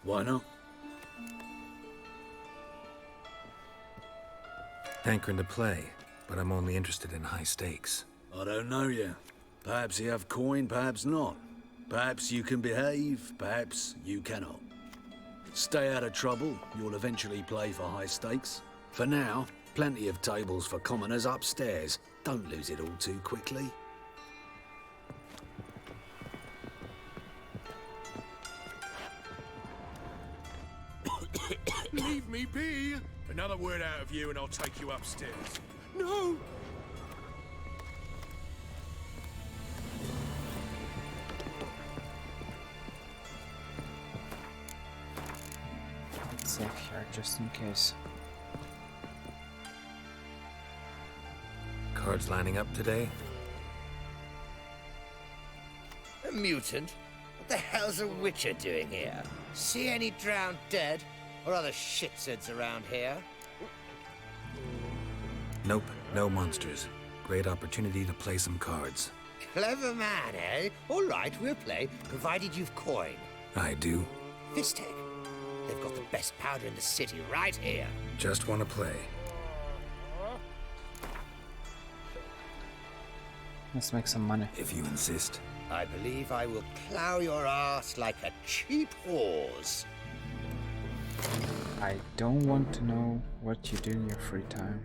Why not? Hankering to play, but I'm only interested in high stakes. I don't know you. Perhaps you have coin, perhaps not. Perhaps you can behave, perhaps you cannot. Stay out of trouble, you'll eventually play for high stakes. For now, Plenty of tables for commoners upstairs. Don't lose it all too quickly. Leave me be! Another word out of you and I'll take you upstairs. No! Let's save here just in case. Cards lining up today? A mutant? What the hell's a witcher doing here? See any drowned dead? Or other shitsuds around here? Nope, no monsters. Great opportunity to play some cards. Clever man, eh? All right, we'll play, provided you've coin. I do. Fistek. They've got the best powder in the city right here. Just want to play. Let's make some money. If you insist. I believe I will plow your ass like a cheap horse. I don't want to know what you do in your free time.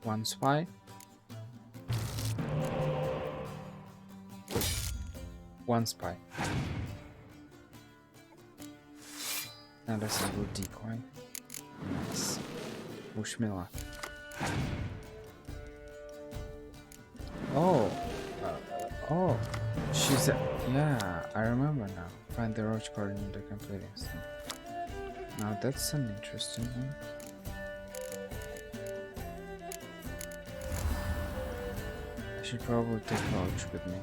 One spy. One spy. And a single decoy. Nice. Mushmila. Oh. Oh. She's a... Yeah, I remember now. Find the roach card in the completing thing. Now that's an interesting one. I should probably take roach with me.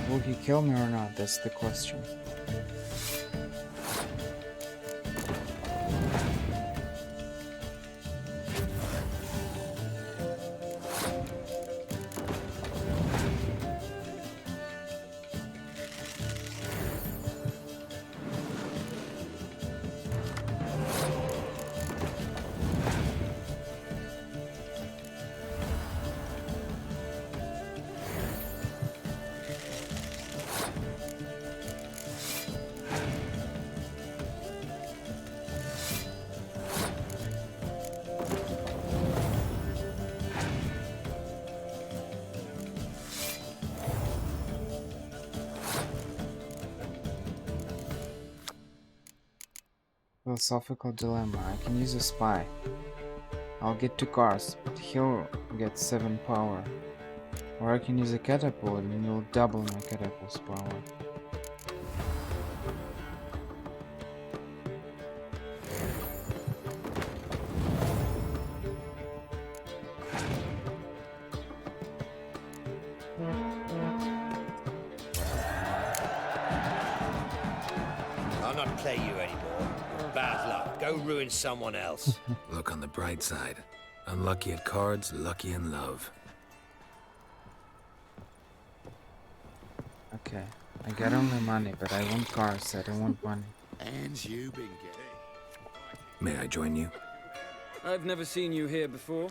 Will he kill me or not? That's the question. Philosophical dilemma. I can use a spy. I'll get 2 cards, but he'll get 7 power. Or I can use a catapult and you'll double my catapult's power. I'll not play you anymore. Bad luck. Go ruin someone else. Look on the bright side. Unlucky at cards, lucky in love. Okay, I get only money, but I want cards. I don't want money. And you been getting. May I join you? I've never seen you here before.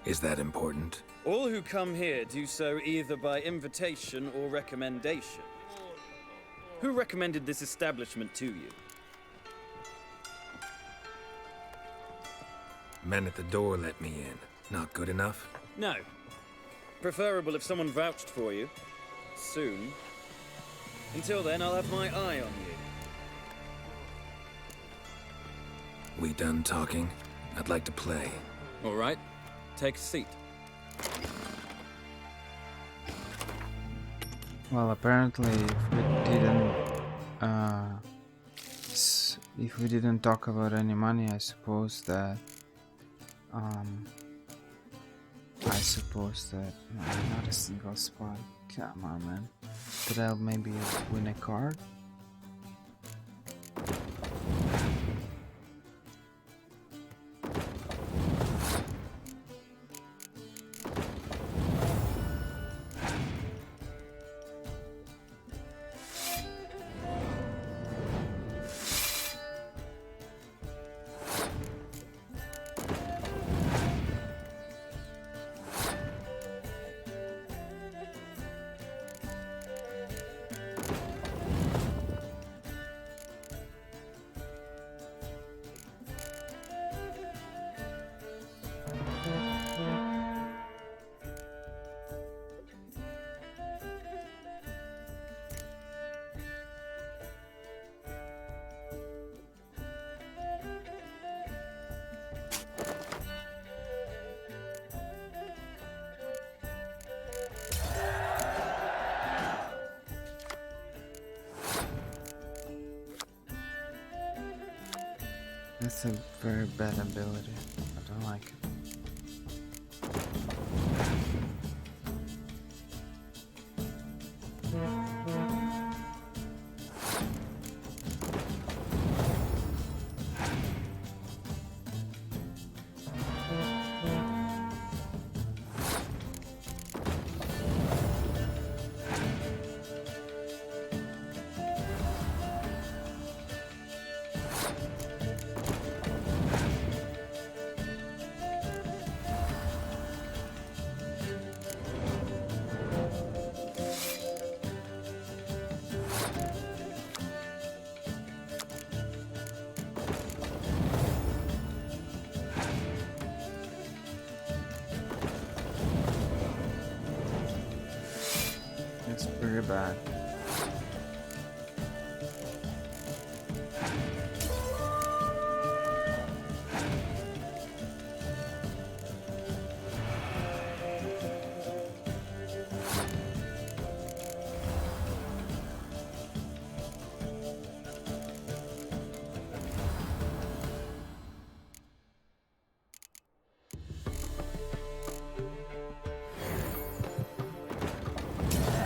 Is that important? All who come here do so either by invitation or recommendation. Who recommended this establishment to you? Men at the door let me in. Not good enough? No. Preferable if someone vouched for you. Soon. Until then, I'll have my eye on you. We done talking? I'd like to play. All right. Take a seat. Well, apparently, if we didn't talk about any money, I suppose that no, not a single spot. Come on, man. Could I maybe win a card? That's a very bad ability. I don't like it. It's pretty bad.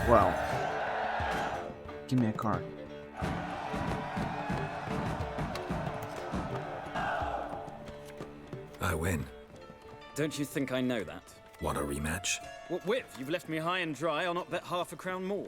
Wow. Give me a card. I win. Don't you think I know that? Want a rematch? What with? You've left me high and dry. I'll not bet half a crown more.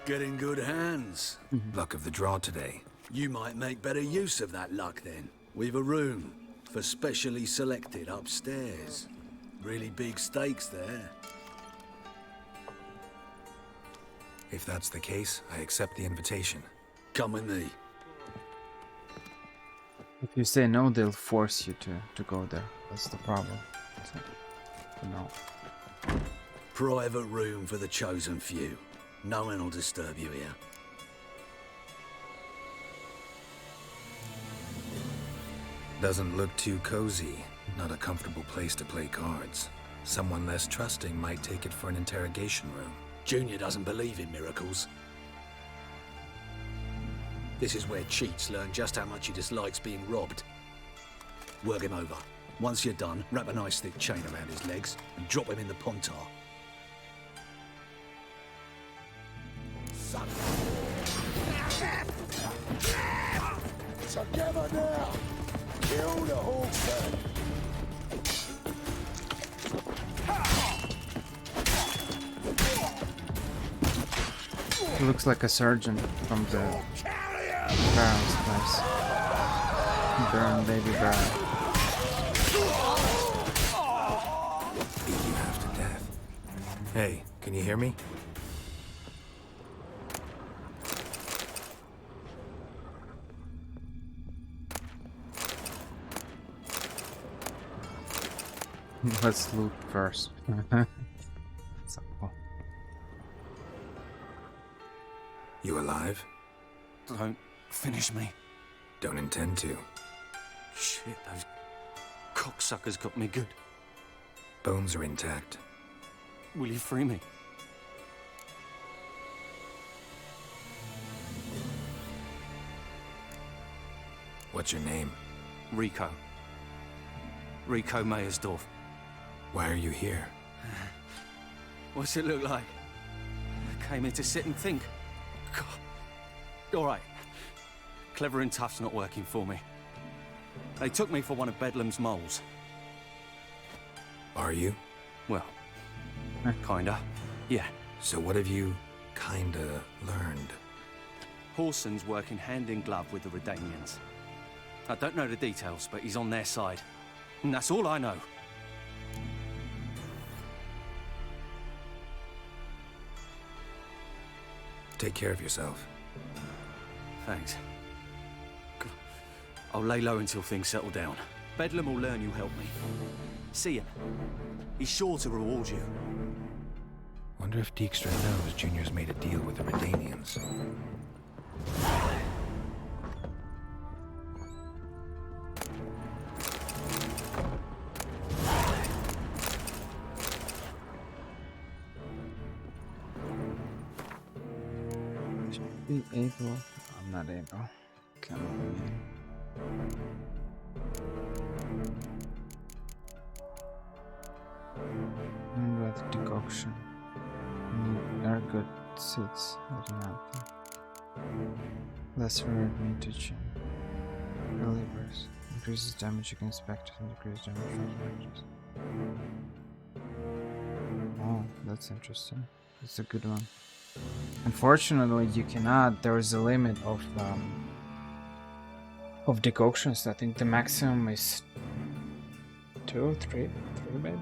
Get in good hands. Luck of the draw today. You might make better use of that luck then. We've a room for specially selected upstairs. Really big stakes there. If that's the case, I accept the invitation. Come with me. If you say no, they'll force you to go there. That's the problem. So, no. Private room for the chosen few. No one will disturb you here. Doesn't look too cozy. Not a comfortable place to play cards. Someone less trusting might take it for an interrogation room. Junior doesn't believe in miracles. This is where cheats learn just how much he dislikes being robbed. Work him over. Once you're done, wrap a nice thick chain around his legs and drop him in the pontar. Together now! Kill the whole thing! He looks like a surgeon from the Baron's place. Baron, baby Baron. Hey, can you hear me? Let's loot first. So, You alive? Don't finish me. Don't intend to. Shit, those cocksuckers got me good. Bones are intact. Will you free me? What's your name? Rico. Rico Meyersdorf. Why are you here? What's it look like? I came here to sit and think. God. All right. Clever and tough's not working for me. They took me for one of Bedlam's moles. Are you? Well, kinda. Yeah. So what have you kinda learned? Horson's working hand in glove with the Redanians. I don't know the details, but he's on their side. And that's all I know. Take care of yourself. Thanks. I'll lay low until things settle down. Bedlam will learn you helped me. See him. He's sure to reward you. Wonder if Dijkstra knows Junior's made a deal with the Redanians. Be able. I'm not able. Can't be. With decoction. Need ergot seeds. Less rare mutagen. Relievers. Increases damage against specters and decreases damage from specters. Oh, that's interesting. That's a good one. Unfortunately, you cannot. There is a limit of decoctions. I think the maximum is 2, 3 maybe.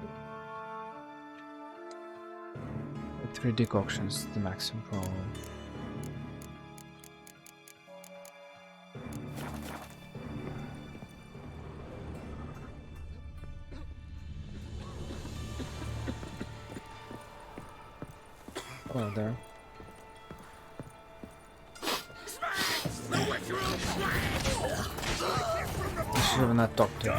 3 decoctions, the maximum probably. Oh, there. I should have not talked to him.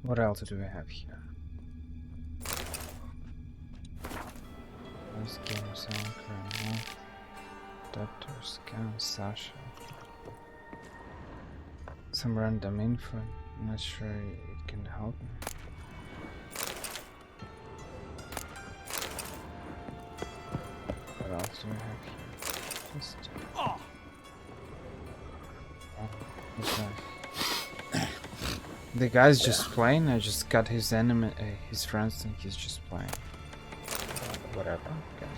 What else do we have here? This game sound current adapter scan Sasha. Some random info. Not sure it can help me. What else do we have here? Just oh, what's that? The guy's just playing. I just got his enemy, his friends think he's just playing. Whatever, guys.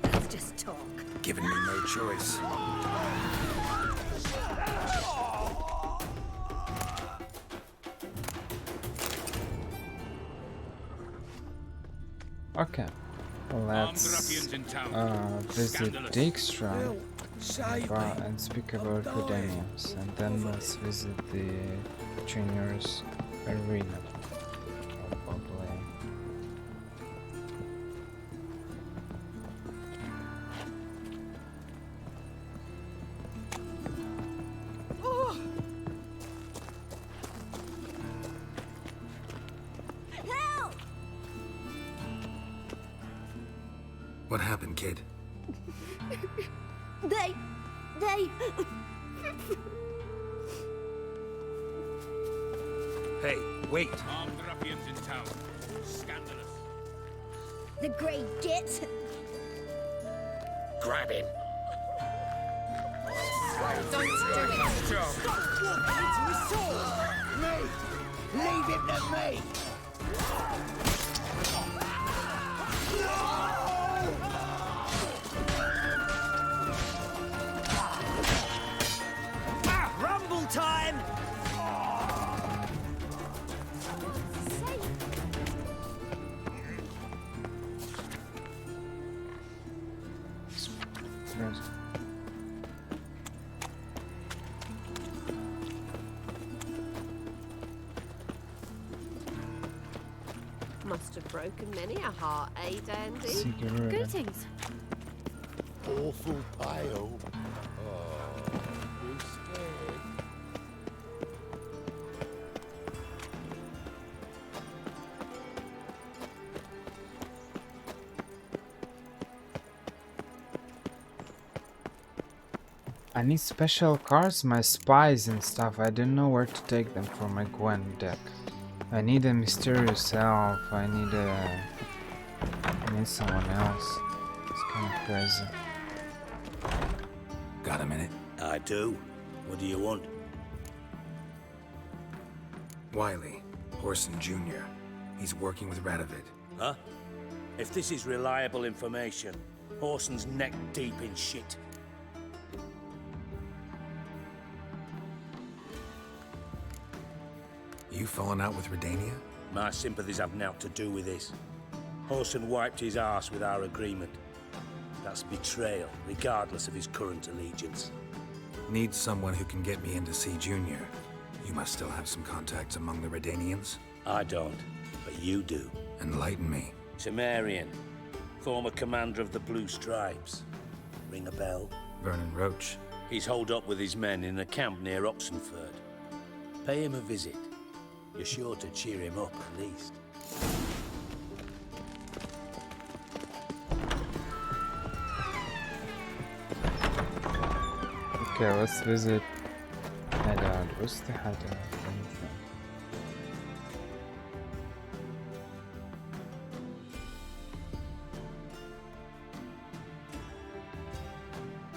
That's just talk. Giving me no choice. Okay, let's visit Dijkstra and speak about Redanians, and then let's visit the Junior's arena. Probably. What happened, kid? They... Hey, wait! Armed ruffians in town. Scandalous. The great git. Grab him. Don't do it. Stop walking into his sword. Me. Leave him to me. Rumble time! Must have broken many a heart, eh, Dandy? Cigarette. Greetings. Awful pale. Oh, you scared? I need special cards, my spies and stuff. I don't know where to take them for my Gwent deck. I need a mysterious elf. I need someone else. It's kind of crazy. Got a minute? I do. What do you want? Wiley, Horson Jr. He's working with Radovid. Huh? If this is reliable information, Horson's neck deep in shit. You fallen out with Redania? My sympathies have naught to do with this. Horson wiped his arse with our agreement. That's betrayal, regardless of his current allegiance. Need someone who can get me in to see Junior. You must still have some contacts among the Redanians? I don't, but you do. Enlighten me. Temerian, former commander of the Blue Stripes. Ring a bell? Vernon Roach. He's holed up with his men in a camp near Oxenford. Pay him a visit. You're sure to cheer him up, at least. Okay, let's visit hideout. What's the hideout?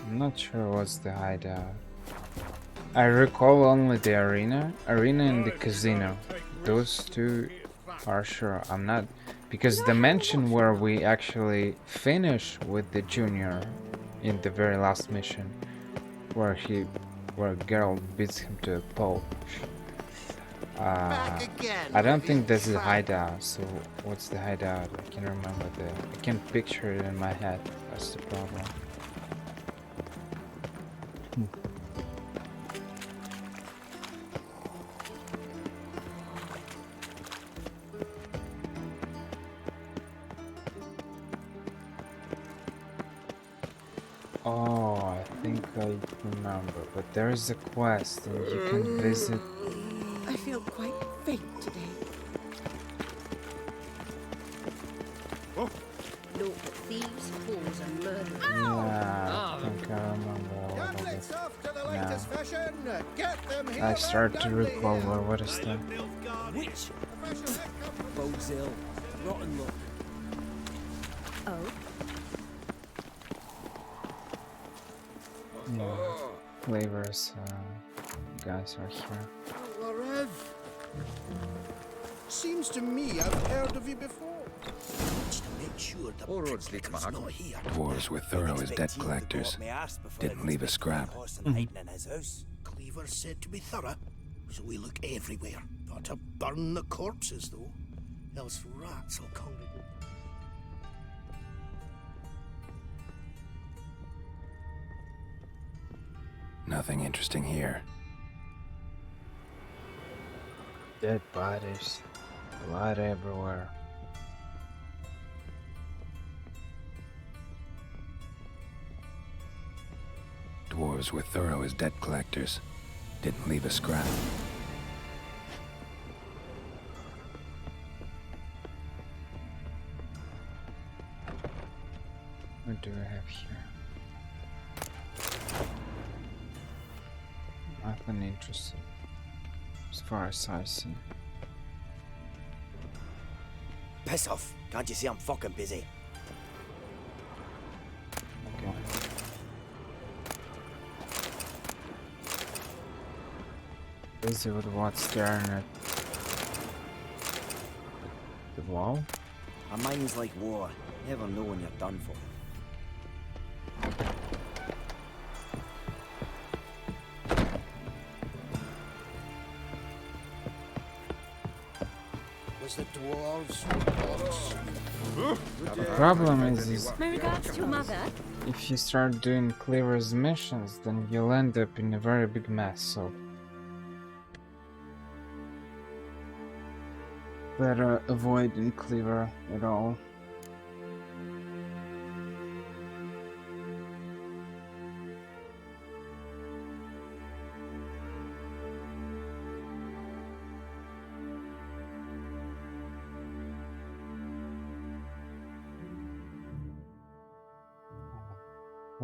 I'm not sure what's the hideout. I recall only the arena and the casino. Those two are sure. I'm not, because the mansion where we actually finish with the Junior in the very last mission, where Geralt beats him to a pulp. I don't think this is a hideout. So what's the hideout? I can't remember I can't picture it in my head. That's the problem. Oh, I think I remember, but there is a quest and you can visit. I feel quite faint today. Look, thieves, fools, and murderers. Yeah, I think I remember all of it. Yeah. I start to recall what is that? Witch! Bodes ill. Rotten luck. Oh? Yeah, flavors, guys are here. Rev. Seems to me I've heard of you before. Just to make sure the Brick's not here. Dwarves were thorough as debt collectors. Didn't leave a scrap. Cleaver said to be thorough, so we look everywhere. Not to burn the corpses, though. Else rats will congregate. Nothing interesting here. Dead bodies. Blood everywhere. Dwarves were thorough as debt collectors. Didn't leave a scrap. What do I have here? Nothing interesting, as far as I see. piss off. Can't you see I'm fucking busy? Okay. Busy with what? Staring at the wall? A mind's like war. Never know when you're done for. Was the dwarves? The problem is My regards to your mother. if you start doing Cleaver's missions, then you'll end up in a very big mess, so better avoiding Cleaver at all.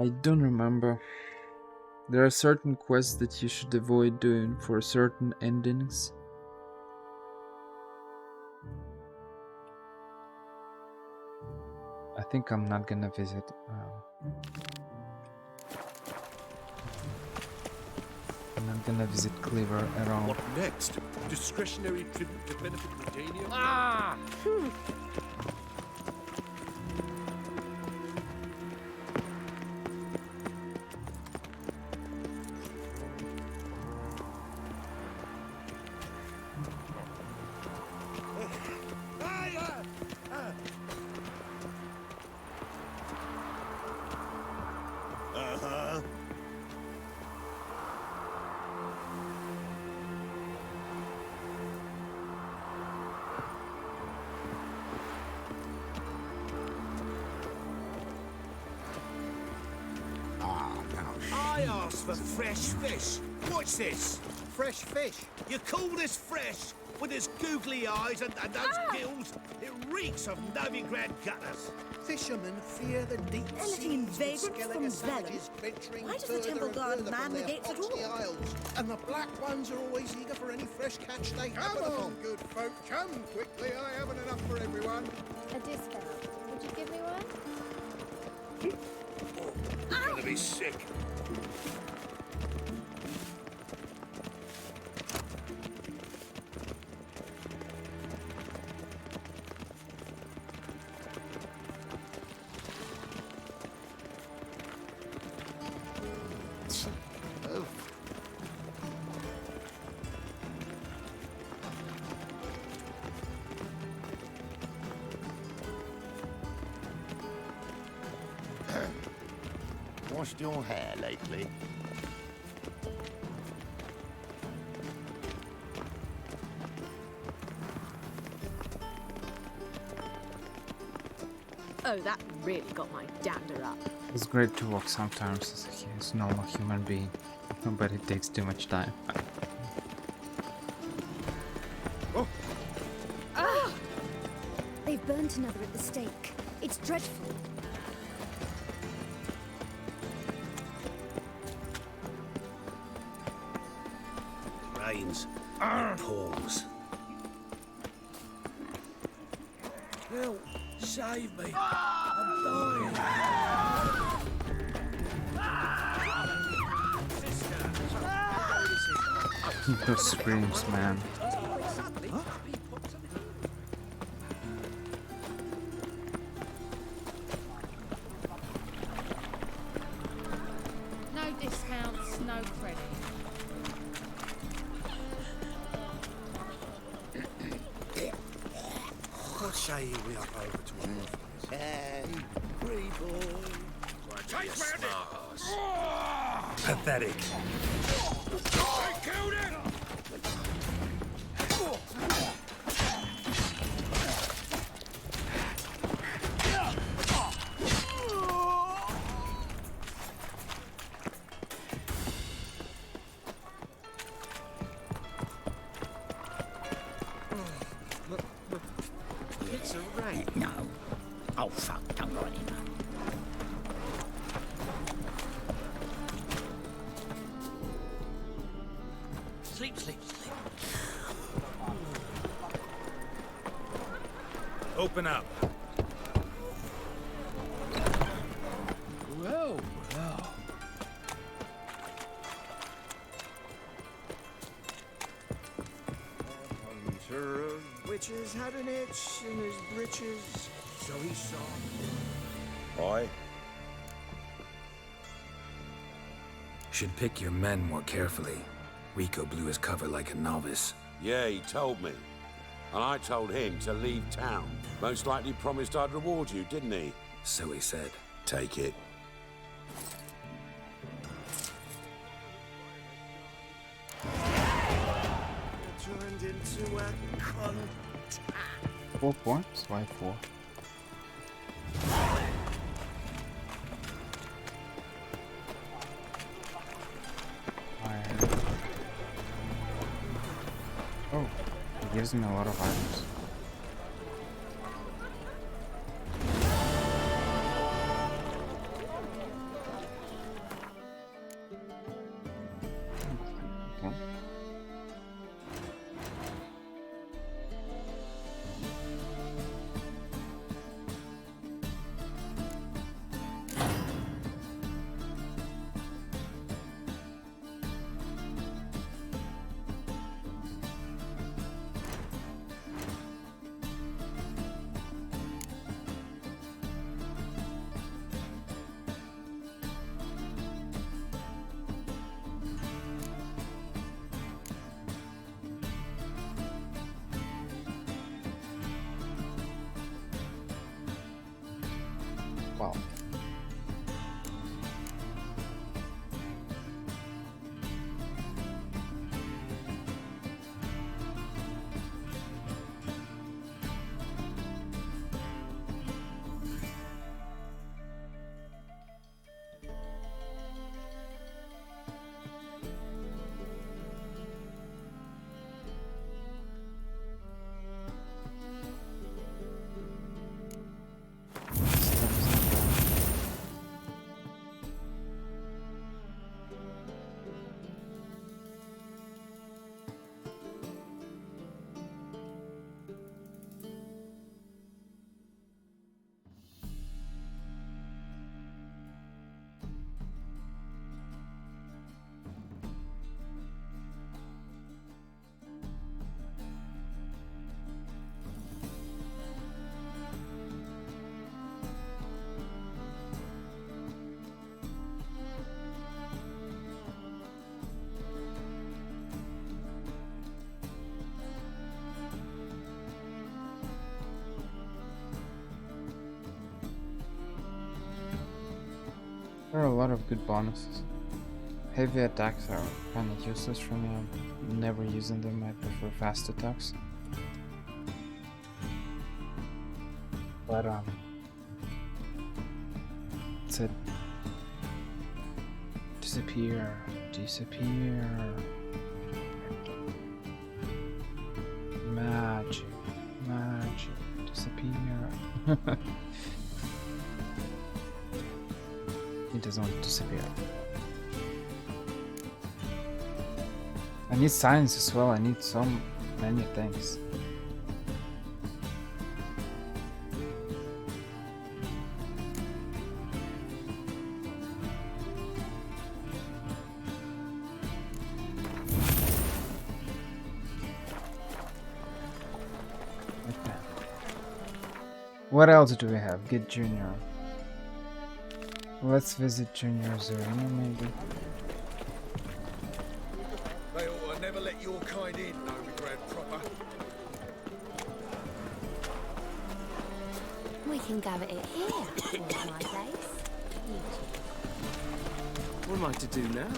I don't remember. There are certain quests that you should avoid doing for certain endings. I think I'm not gonna visit. I'm not gonna visit Cleaver at all. What next? Discretionary tribute to benefit Redanians? Ah! I asked for fresh fish. What's this? Fresh fish? You call this fresh? With his googly eyes and those gills? It reeks of Novigrad gutters. Fishermen fear the deep Anything seas with vagrant skeleton from savages Vellum? venturing Why does the further temple and guard further man from the their gates at foxy all? isles. And the black ones are always eager for any fresh catch they happen upon. Good folk, come quickly. I haven't enough for everyone. A discount. Would you give me one? You're gonna be sick. Washed your hair lately? Oh, that really got my dander up. It's great to walk sometimes as a normal human being, but it takes too much time. Ah! They've burnt another at the stake. It's dreadful. Rains. It pours. Help! Save me! I'm dying! Those screams, man. No discounts, no credit. What say you we up over to an orphanage? Hey, free boy. Pathetic. I killed it! It's a raid. No. Oh, fuck, don't go anymore. Sleep, sleep, sleep. Oh, Open up. Well, well. Hunter of witches had an itch in his breeches, so he saw. Aye. Should pick your men more carefully. Rico blew his cover like a novice. Yeah, he told me. And I told him to leave town. Most likely promised I'd reward you, didn't he? So he said. Take it. Turned into a cunt. 4 points? Why 4? Oh, it gives me a lot of items. Okay. Wow. There are a lot of good bonuses. Heavy attacks are kind of useless for me. I'm never using them. I prefer fast attacks. But it's a disappear, magic, disappear. It doesn't disappear. I need science as well. I need so many things. Okay. What else do we have? Get Junior. Let's visit Junior Serenity, maybe. They ought to never let your kind in, Nobleman proper. We can gather it here, towards my place. What am I to do now?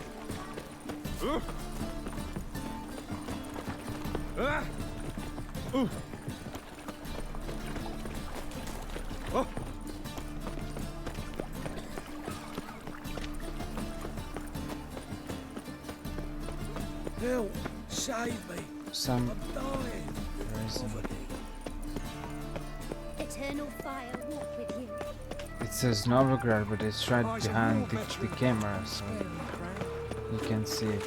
Help! Save me! Some I'm dying! reason. Eternal fire walk with you. It says Novigrad, but it's right behind the camera, so you can see it.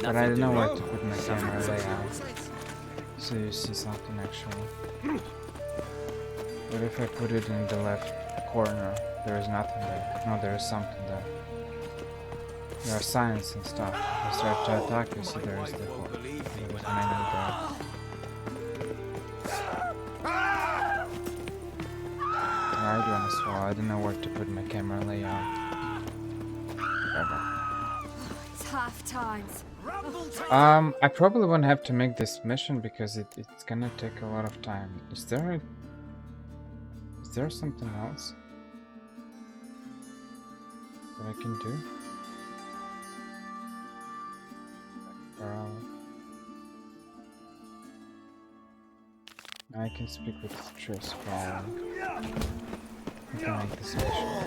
But I don't know where to put my camera layout, so you see something actually. What if I put it in the left corner? There is nothing there. No, there is something there. There are signs and stuff. I start to attack, you see there is the enemy there. Right one as well. I don't know where to put my camera layout. Whatever. It's half times. I probably won't have to make this mission because it's gonna take a lot of time. Is there something else that I can do? I can speak with Tris while I can make this mission.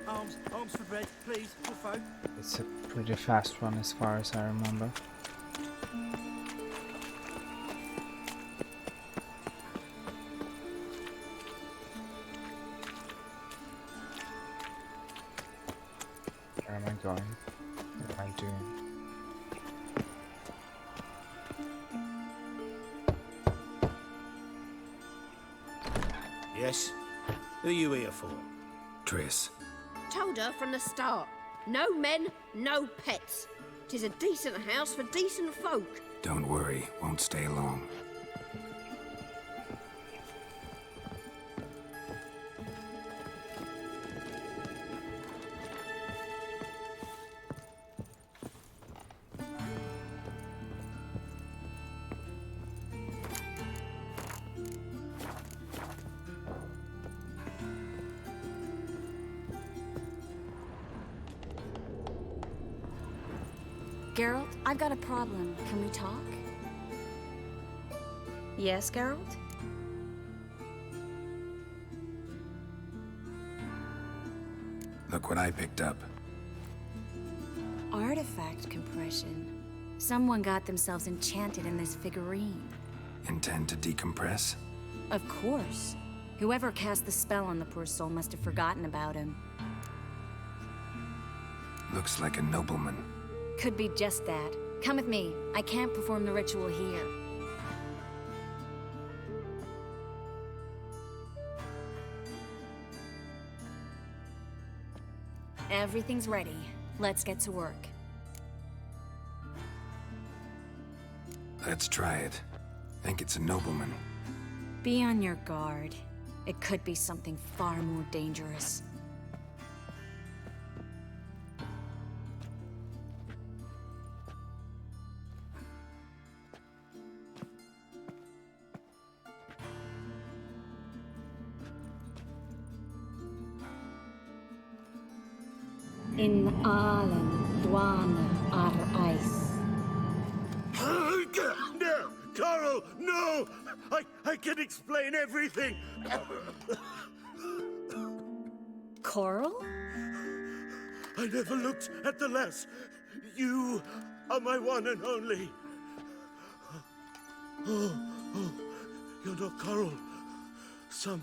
Arms for bread, please, for folk. It's a pretty fast one as far as I remember. Where am I going? What am I doing? Yes? Who are you here for? Tris. Told her from the start. No men, no pets. 'Tis a decent house for decent folk. Don't worry, won't stay long. Geralt, I've got a problem. Can we talk? Yes, Geralt? Look what I picked up. Artifact compression. Someone got themselves enchanted in this figurine. Intend to decompress? Of course. Whoever cast the spell on the poor soul must have forgotten about him. Looks like a nobleman. Could be just that. Come with me. I can't perform the ritual here. Everything's ready. Let's get to work. Let's try it. Think it's a nobleman. Be on your guard. It could be something far more dangerous. In Alan, Dwana, ar Ice. No! Coral, no! I can explain everything! Coral? I never looked at the lass. You are my one and only. Oh, you're not Coral. Some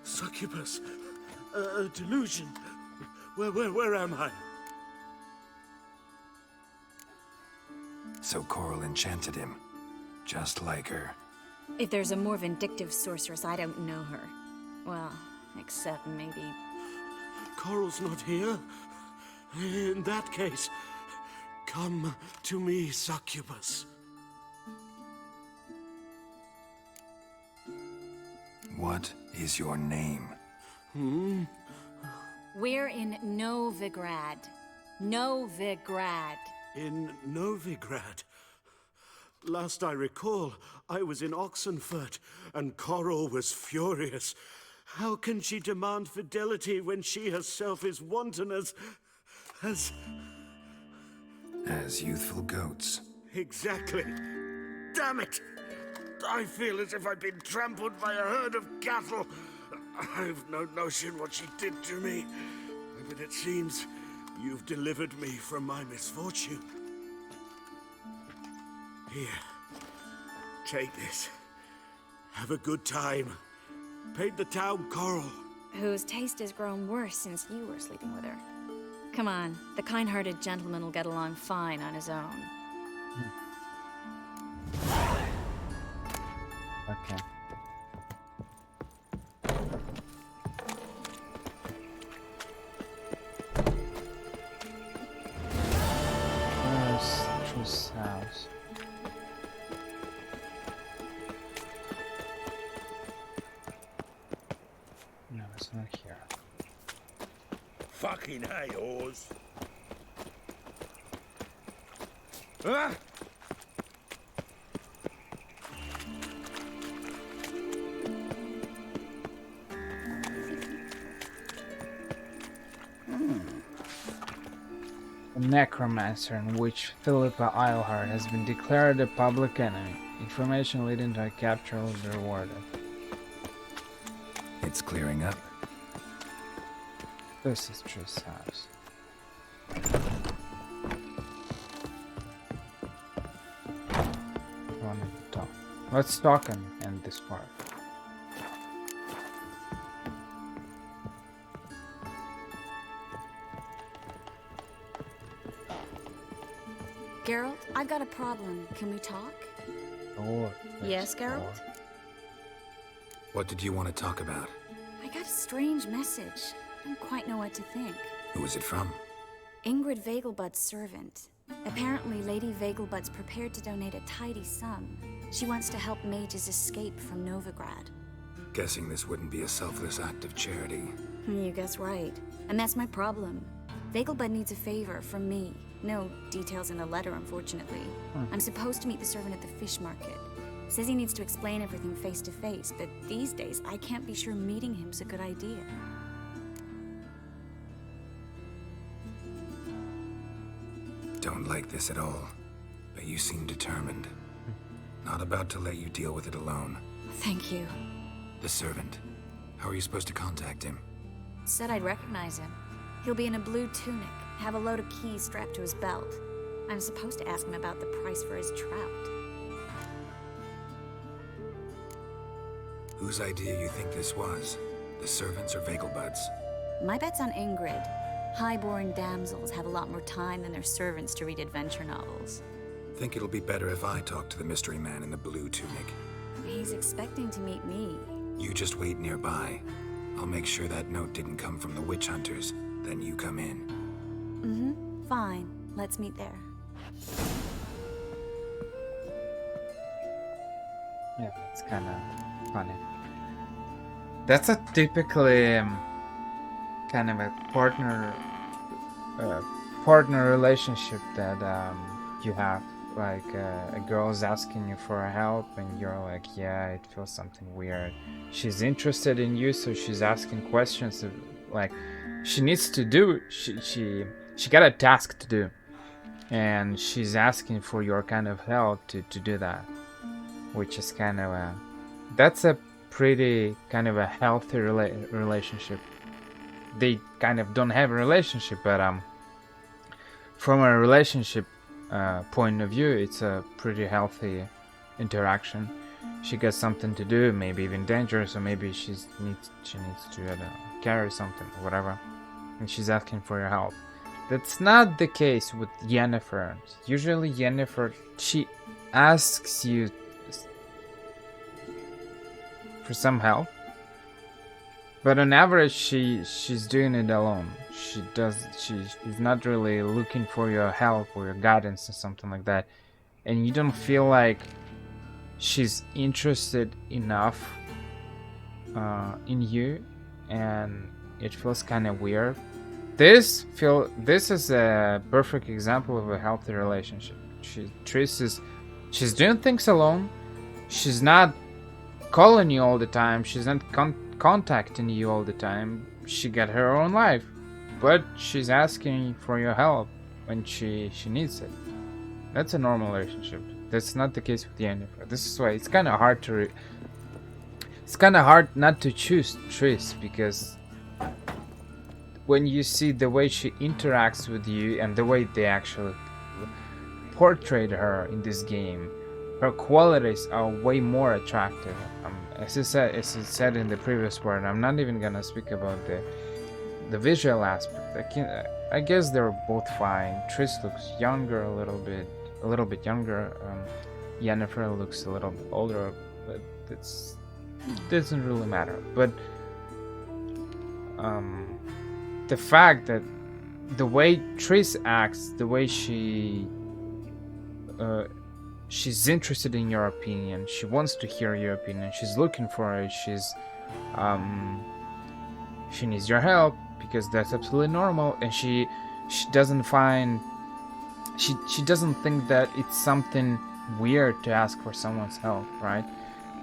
succubus. A delusion. Where am I? So Coral enchanted him. Just like her. If there's a more vindictive sorceress, I don't know her. Well, except maybe... Coral's not here. In that case, come to me, succubus. What is your name? We're in Novigrad. Novigrad. In Novigrad? Last I recall, I was in Oxenfurt, and Coral was furious. How can she demand fidelity when she herself is wanton as youthful goats. Exactly. Damn it! I feel as if I've been trampled by a herd of cattle. I've no notion what she did to me, but it seems you've delivered me from my misfortune. Here, take this. Have a good time. Paint the town Coral. Whose taste has grown worse since you were sleeping with her. Come on, the kind-hearted gentleman will get along fine on his own. Okay. it's not here. Fucking hey, Oz. Ah! A necromancer in which Philippa Eilhart has been declared a public enemy. Information leading to a capture will be rewarded. It's clearing up. This is Triss' house. One at the top. Let's talk and end this part. Geralt, I've got a problem. Can we talk? Oh, Yes, Geralt? What did you want to talk about? I got a strange message. I don't quite know what to think. Who was it from? Ingrid Vegelbud's servant. Apparently, Lady Vegelbud's prepared to donate a tidy sum. She wants to help mages escape from Novigrad. Guessing this wouldn't be a selfless act of charity. You guess right. And that's my problem. Vegelbud needs a favor from me. No details in the letter, unfortunately. I'm supposed to meet the servant at the fish market. Says he needs to explain everything face to face, but these days I can't be sure meeting him's a good idea. Don't like this at all, but you seem determined. Not about to let you deal with it alone. Thank you. The servant. How are you supposed to contact him? Said I'd recognize him. He'll be in a blue tunic, have a load of keys strapped to his belt. I'm supposed to ask him about the price for his trout. Whose idea you think this was? The servants or Vegelbud's? My bet's on Ingrid. High-born damsels have a lot more time than their servants to read adventure novels. Think it'll be better if I talk to the mystery man in the blue tunic. He's expecting to meet me. You just wait nearby. I'll make sure that note didn't come from the witch hunters. Then you come in. Fine. Let's meet there. Yeah, that's kind of funny. That's a typically kind of a partner relationship that you have. Like a girl's asking you for help, and you're like, yeah, it feels something weird. She's interested in you, so she's asking questions of, like, she needs to do. She got a task to do, and she's asking for your kind of help to do that, which is kind of that's a pretty kind of a healthy relationship. They kind of don't have a relationship, but from a relationship point of view, it's a pretty healthy interaction. She gets something to do, maybe even dangerous, or maybe she needs to carry something, whatever, and she's asking for your help. That's not the case with Yennefer. Usually Yennefer, she asks you for some help, but on average she's doing it alone. She's not really looking for your help or your guidance or something like that, and you don't feel like she's interested enough in you, and it feels kind of weird. This is a perfect example of a healthy relationship. She's doing things alone. She's not calling you all the time. She's not contacting you all the time. She got her own life, but she's asking for your help when she needs it. That's a normal relationship. That's not the case with Yennefer. This is why it's kind of hard to. It's kind of hard not to choose Triss, because when you see the way she interacts with you and the way they actually portrayed her in this game, her qualities are way more attractive. As I said in the previous part, I'm not even gonna speak about the visual aspect. I guess they're both fine. Triss looks younger, a little bit younger. Yennefer looks a little bit older, but it doesn't really matter. But the fact that the way Triss acts, the way she's interested in your opinion, she wants to hear your opinion, she's looking for it, she needs your help because that's absolutely normal, and she doesn't find she doesn't think that it's something weird to ask for someone's help, right?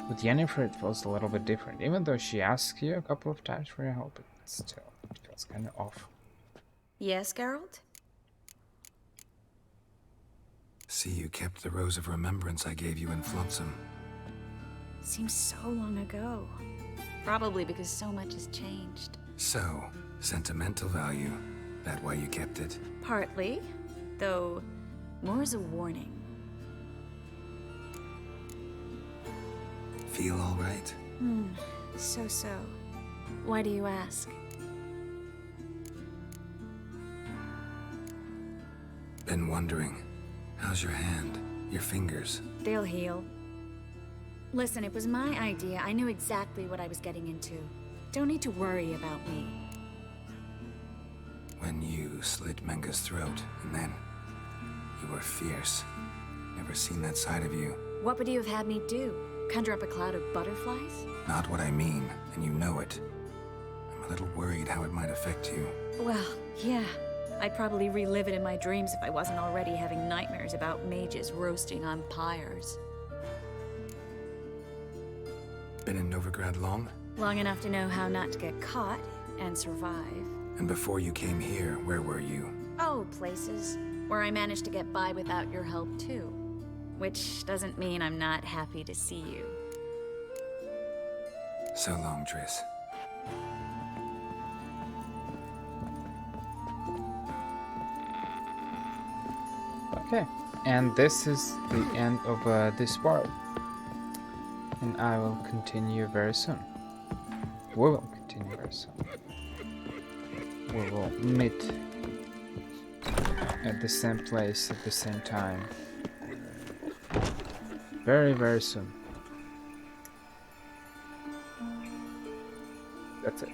With Yennefer, it feels a little bit different. Even though she asks you a couple of times for your help, it still feels kind of off. Yes, Geralt? See, you kept the Rose of Remembrance I gave you in Flotsam. Seems so long ago. Probably because so much has changed. So, sentimental value. That why you kept it? Partly, though more as a warning. Feel all right? So. Why do you ask? Been wondering. How's your hand? Your fingers? They'll heal. Listen, it was my idea. I knew exactly what I was getting into. Don't need to worry about me. When you slit Menga's throat, and then you were fierce. Never seen that side of you. What would you have had me do? Conjure up a cloud of butterflies? Not what I mean, and you know it. I'm a little worried how it might affect you. Well, yeah. I'd probably relive it in my dreams if I wasn't already having nightmares about mages roasting on pyres. Been in Novigrad long? Long enough to know how not to get caught and survive. And before you came here, where were you? Oh, places where I managed to get by without your help too. Which doesn't mean I'm not happy to see you. So long, Triss. Okay, and this is the end of this part. And I will continue very soon. We will continue very soon. We will meet at the same place at the same time. Very, very soon. That's it.